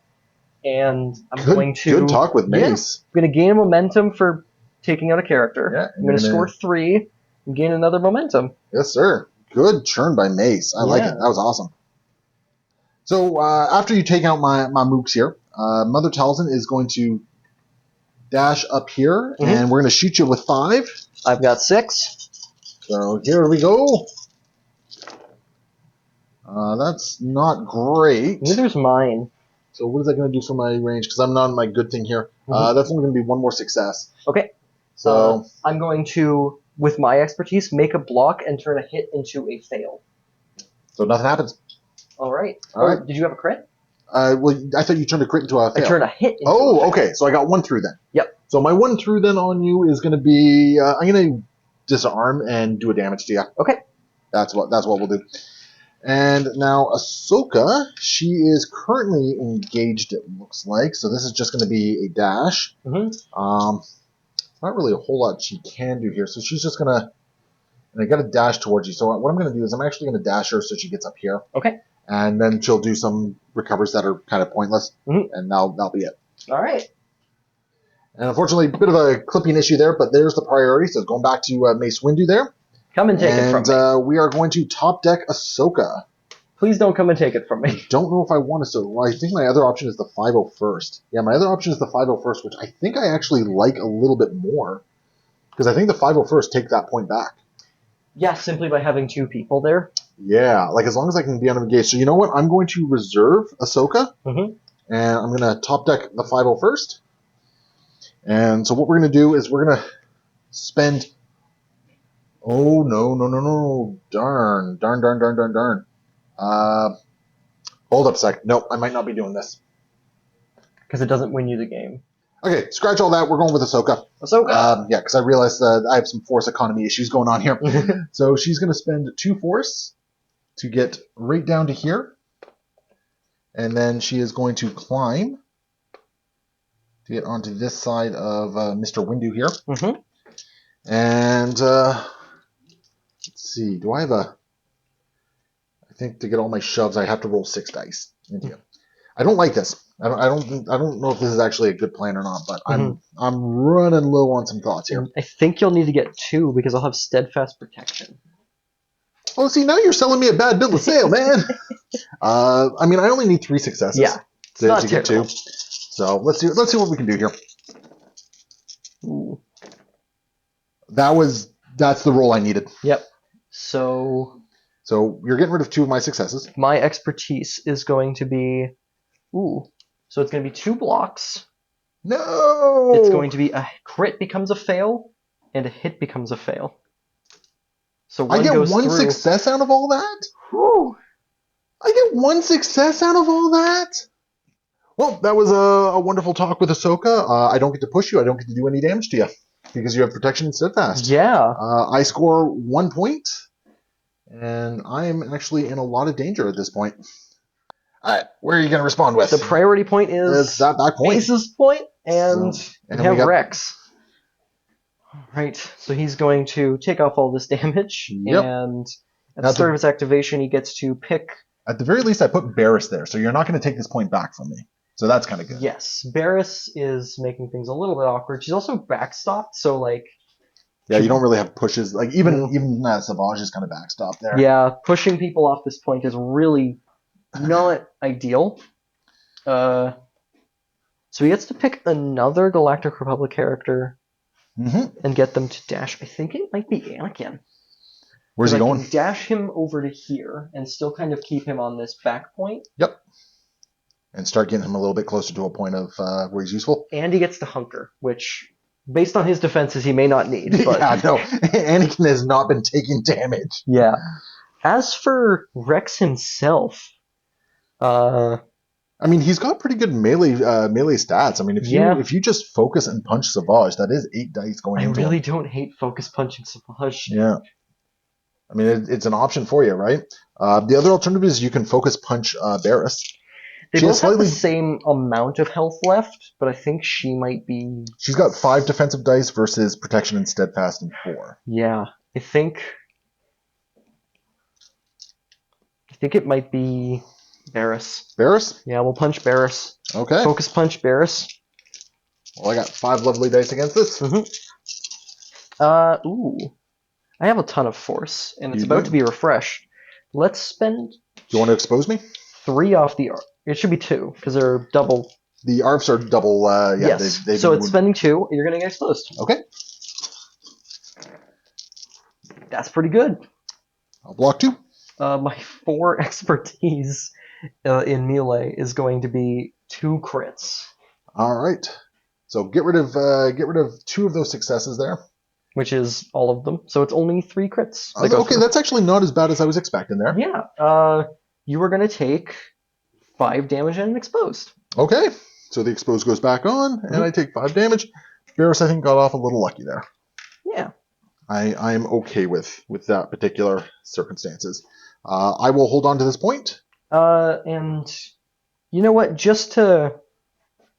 And I'm going to... Good talk with Mace. I'm going to gain a momentum for taking out a character. Yeah, I'm going to score 3 and gain another momentum. Yes, sir. Good turn by Mace. I like it. That was awesome. So after you take out my mooks here, Mother Talzin is going to dash up here, and we're going to shoot you with 5. I've got 6. So here we go. That's not great. Neither's mine. So what is that going to do for my range? Because I'm not on my good thing here. That's only going to be 1 more success. Okay. So I'm going to, with my expertise, make a block and turn a hit into a fail. So nothing happens. All right. All right. Did you have a crit? Well, I thought you turned a crit into a fail. I turned a hit into a fail. Okay. So I got 1 through then. Yep. So my 1 through then on you is going to be I'm going to disarm and do a damage to you. Okay. That's what we'll do. And now Ahsoka, she is currently engaged, it looks like. So this is just going to be a dash. Not really a whole lot she can do here. So she's just going to... And I got to dash towards you. So what I'm going to do is I'm actually going to dash her so she gets up here. Okay. And then she'll do some recovers that are kind of pointless. And that'll be it. All right. And unfortunately, a bit of a clipping issue there, but there's the priority. So going back to Mace Windu there. Come and take it from me. And we are going to top deck Ahsoka. Please don't come and take it from me. I don't know if I want to. So well, I think my other option is the 501st. Yeah, my other option is the 501st, which I think I actually like a little bit more. Because I think the 501st take that point back. Yeah, simply by having 2 people there. Yeah, like as long as I can be unengaged. So you know what? I'm going to reserve Ahsoka. And I'm going to top deck the 501st. And so what we're going to do is we're going to spend... Oh, no. Darn. Hold up a sec. Nope, I might not be doing this. Because it doesn't win you the game. Okay, scratch all that. We're going with Ahsoka. Yeah, because I realized I have some force economy issues going on here. So she's going to spend 2 force to get right down to here. And then she is going to climb to get onto this side of Mr. Windu here. And let's see. Do I have a... I think to get all my shoves, I have to roll 6 dice. I don't like this. I don't know if this is actually a good plan or not, but I'm running low on some thoughts here. I think you'll need to get 2 because I'll have steadfast protection. Oh, see, now you're selling me a bad bill of sale, man. I mean, I only need 3 successes to get 2. So let's see what we can do here. Ooh. That's the roll I needed. Yep. So you're getting rid of 2 of my successes. My expertise is going to be... So it's going to be 2 blocks. No! It's going to be a crit becomes a fail, and a hit becomes a fail. So I get 1 success out of all that? Whew. I get 1 success out of all that? Well, that was a wonderful talk with Ahsoka. I don't get to push you. I don't get to do any damage to you because you have protection and steadfast. Yeah. I score 1 point, and I am actually in a lot of danger at this point. All right, where are you going to respond with? The priority point is that point. Mace's point. And and we have we got Rex. Right, so he's going to take off all this damage, yep. and at the Now start of his activation, he gets to pick. at the very least, I put Barris there, so you're not going to take this point back from me. So that's kind of good. Yes, Barris is making things a little bit awkward. She's also backstopped, so like. Yeah, you don't really have pushes. Like even Mm. Savage is kind of backstopped there. Yeah, pushing people off this point is really not ideal. So he gets to pick another Galactic Republic character and get them to dash. I think it might be Anakin. Where's he going? I can dash him over to here and still kind of keep him on this back point. Yep. And start getting him a little bit closer to a point of where he's useful. And he gets to hunker, which, based on his defenses, he may not need. But yeah, no. Anakin has not been taking damage. Yeah. As for Rex himself, I mean, he's got pretty good melee stats. I mean, if you just focus and punch Savage, that is 8 dice going into him. I really don't hate focus punching Savage. Yeah. I mean, it's an option for you, right? The other alternative is you can focus punch Barris. They both have the same amount of health left, but I think she might be. She's got 5 defensive dice versus protection and steadfast and 4. Yeah, I think it might be Barris. Barris? Yeah, we'll punch Barris. Okay. Focus punch Barris. Well, I got 5 lovely dice against this. Ooh. I have a ton of force, and it's about to be refreshed. Let's spend. Do you want to expose me? 3 off the ARF. It should be 2 because they're double. The ARFs are double. Yeah, yes. So it's spending 2. You're gonna get exposed. Okay. That's pretty good. I'll block 2. My 4 expertise in melee is going to be 2 crits. All right. So get rid of 2 of those successes there. Which is all of them. So it's only 3 crits. Okay, that's actually not as bad as I was expecting there. Yeah. You were going to take 5 damage and exposed. Okay. So the exposed goes back on, and I take 5 damage. Barris, I think, got off a little lucky there. Yeah. I'm okay with that particular circumstances. I will hold on to this point. And you know what? Just to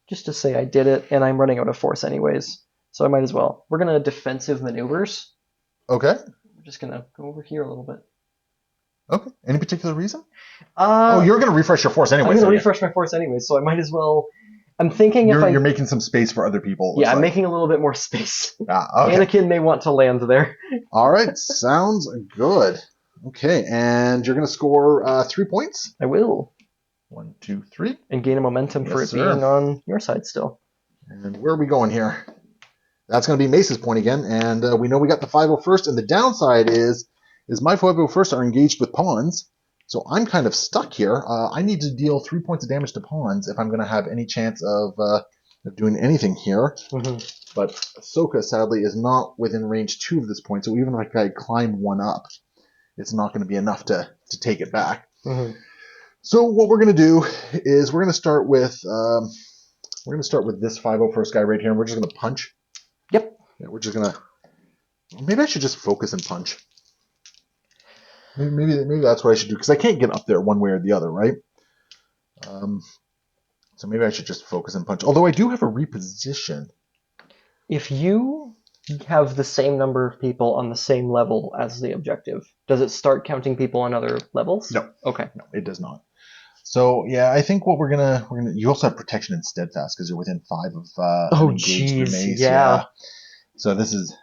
say I did it, and I'm running out of force anyways. So I might as well. We're going to defensive maneuvers. Okay. We're just going to go over here a little bit. Okay. Any particular reason? You're going to refresh your force anyway. I'm going to refresh my force anyway, so I might as well. I'm thinking you're making some space for other people. Yeah, I'm making a little bit more space. Okay. Anakin may want to land there. All right. Sounds good. Okay. And you're going to score 3 points? I will. 1, 2, 3. And gain a momentum for it being on your side still. And where are we going here? That's going to be Mace's point again, and we know we got the 501st, and the downside is my 501st are engaged with pawns, so I'm kind of stuck here. I need to deal 3 points of damage to pawns if I'm going to have any chance of doing anything here. But Ahsoka, sadly, is not within range 2 of this point, so even if I climb 1 up, it's not going to be enough to take it back. So what we're going to do is we're going to start with this 501st guy right here, and we're just going to punch. Yep. Yeah, we're just gonna. Maybe I should just focus and punch. Maybe that's what I should do because I can't get up there one way or the other, right? So maybe I should just focus and punch. Although I do have a reposition. If you have the same number of people on the same level as the objective, does it start counting people on other levels? No. Okay. No, it does not. So yeah, I think what we're gonna. You also have protection and steadfast because you're within 5 of engaged Mace. Yeah. So this is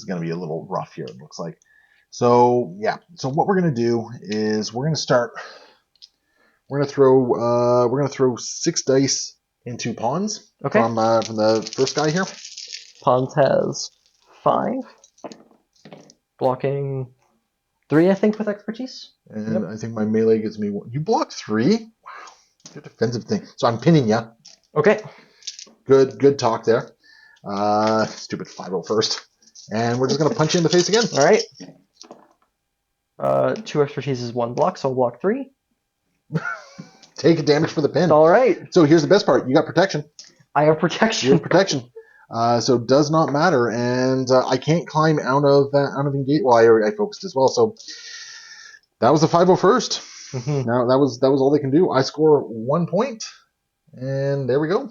gonna be a little rough here. It looks like. So yeah. So what we're gonna do is we're gonna start. We're gonna throw 6 dice into pawns. Okay. From the first guy here. Pawns has 5. Blocking 3, I think, with expertise. And I think my melee gives me 1. You blocked 3? Wow. Your defensive thing. So I'm pinning you. Okay. Good talk there. Stupid 501st. And we're just going to punch you in the face again. All right. 2 expertise is 1 block, so I'll block 3. Take a damage for the pin. All right. So here's the best part. You got protection. I have protection. You have protection. So it does not matter. And I can't climb out of engage. Well, I focused as well. So that was the 501st. Now that was all they can do. I score 1 point. And there we go.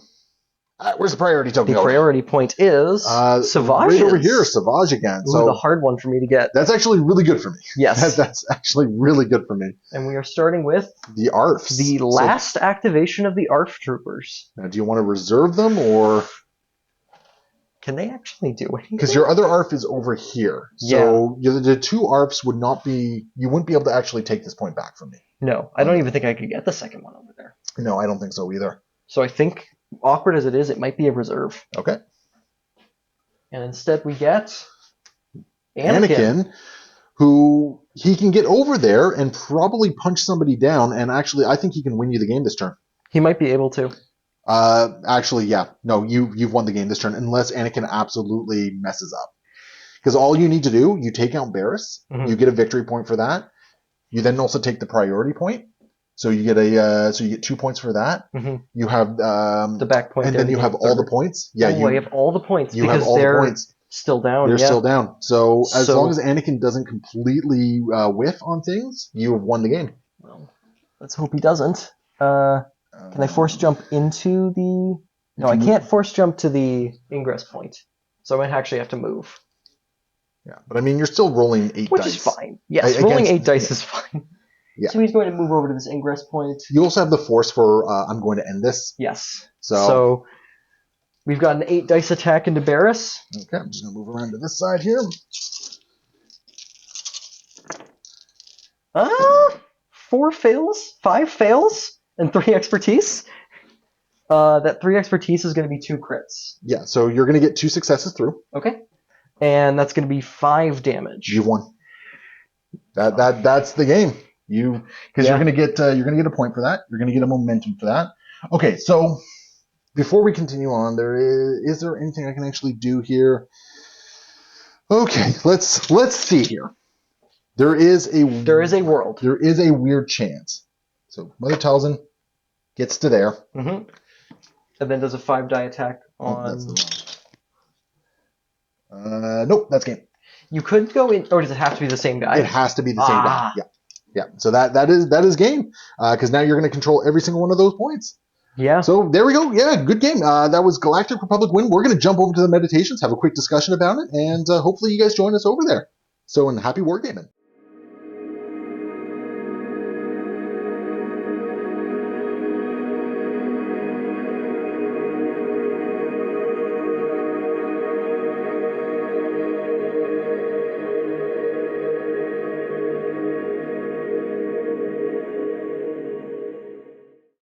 Where's the priority token The go? priority point is Savage's. Right over here, Savage again. Ooh, So the hard one for me to get. that's actually really good for me. Yes. That's actually really good for me. And we are starting with The ARFs. the last activation of the ARF troopers. Now, do you want to reserve them, or can they actually do anything? Because your other ARF is over here, so the two ARFs would not be. You wouldn't be able to actually take this point back from me. No, I don't even think I could get the second one over there. No, I don't think so either. So I think, awkward as it is, it might be a reserve. Okay. And instead we get Anakin, who he can get over there and probably punch somebody down, and actually, I think he can win you the game this turn. He might be able to. Actually, yeah. No, you've won the game this turn, unless Anakin absolutely messes up. Because all you need to do, you take out Barriss, you get a victory point for that. You then also take the priority point, so you get you get 2 points for that. You have the back point, and then you have all the points. Yeah, you have all the points. You have all the points. Still down. They're still down. So as long as Anakin doesn't completely whiff on things, you have won the game. Well, let's hope he doesn't. Can I force jump into the? No, I can't force jump to the ingress point. So I might actually have to move. Yeah, but I mean, you're still rolling 8 dice. Which is fine. Yes, rolling 8 dice is fine. Yeah. So he's going to move over to this ingress point. You also have the force for I'm going to end this. Yes. So we've got an 8 dice attack into Barriss. Okay, I'm just going to move around to this side here. 4 fails, 5 fails, and 3 expertise. That 3 expertise is going to be 2 crits. Yeah, so you're going to get 2 successes through. Okay. And that's going to be 5 damage. You've won. That's the game. Because you're going to get a point for that. You're going to get a momentum for that. Okay, so before we continue on, is there anything I can actually do here? Okay, let's see here. There is a world. There is a weird chance. So Mother Talzin gets to there. And then does a 5 die attack on. That's the one. Nope, that's game. You could go in, or does it have to be the same guy? It has to be the same guy. Yeah. So that is game. Because now you're going to control every single one of those points. Yeah. So there we go. Yeah, good game. That was Galactic Republic win. We're going to jump over to the meditations, have a quick discussion about it, and hopefully you guys join us over there. So, and happy wargaming.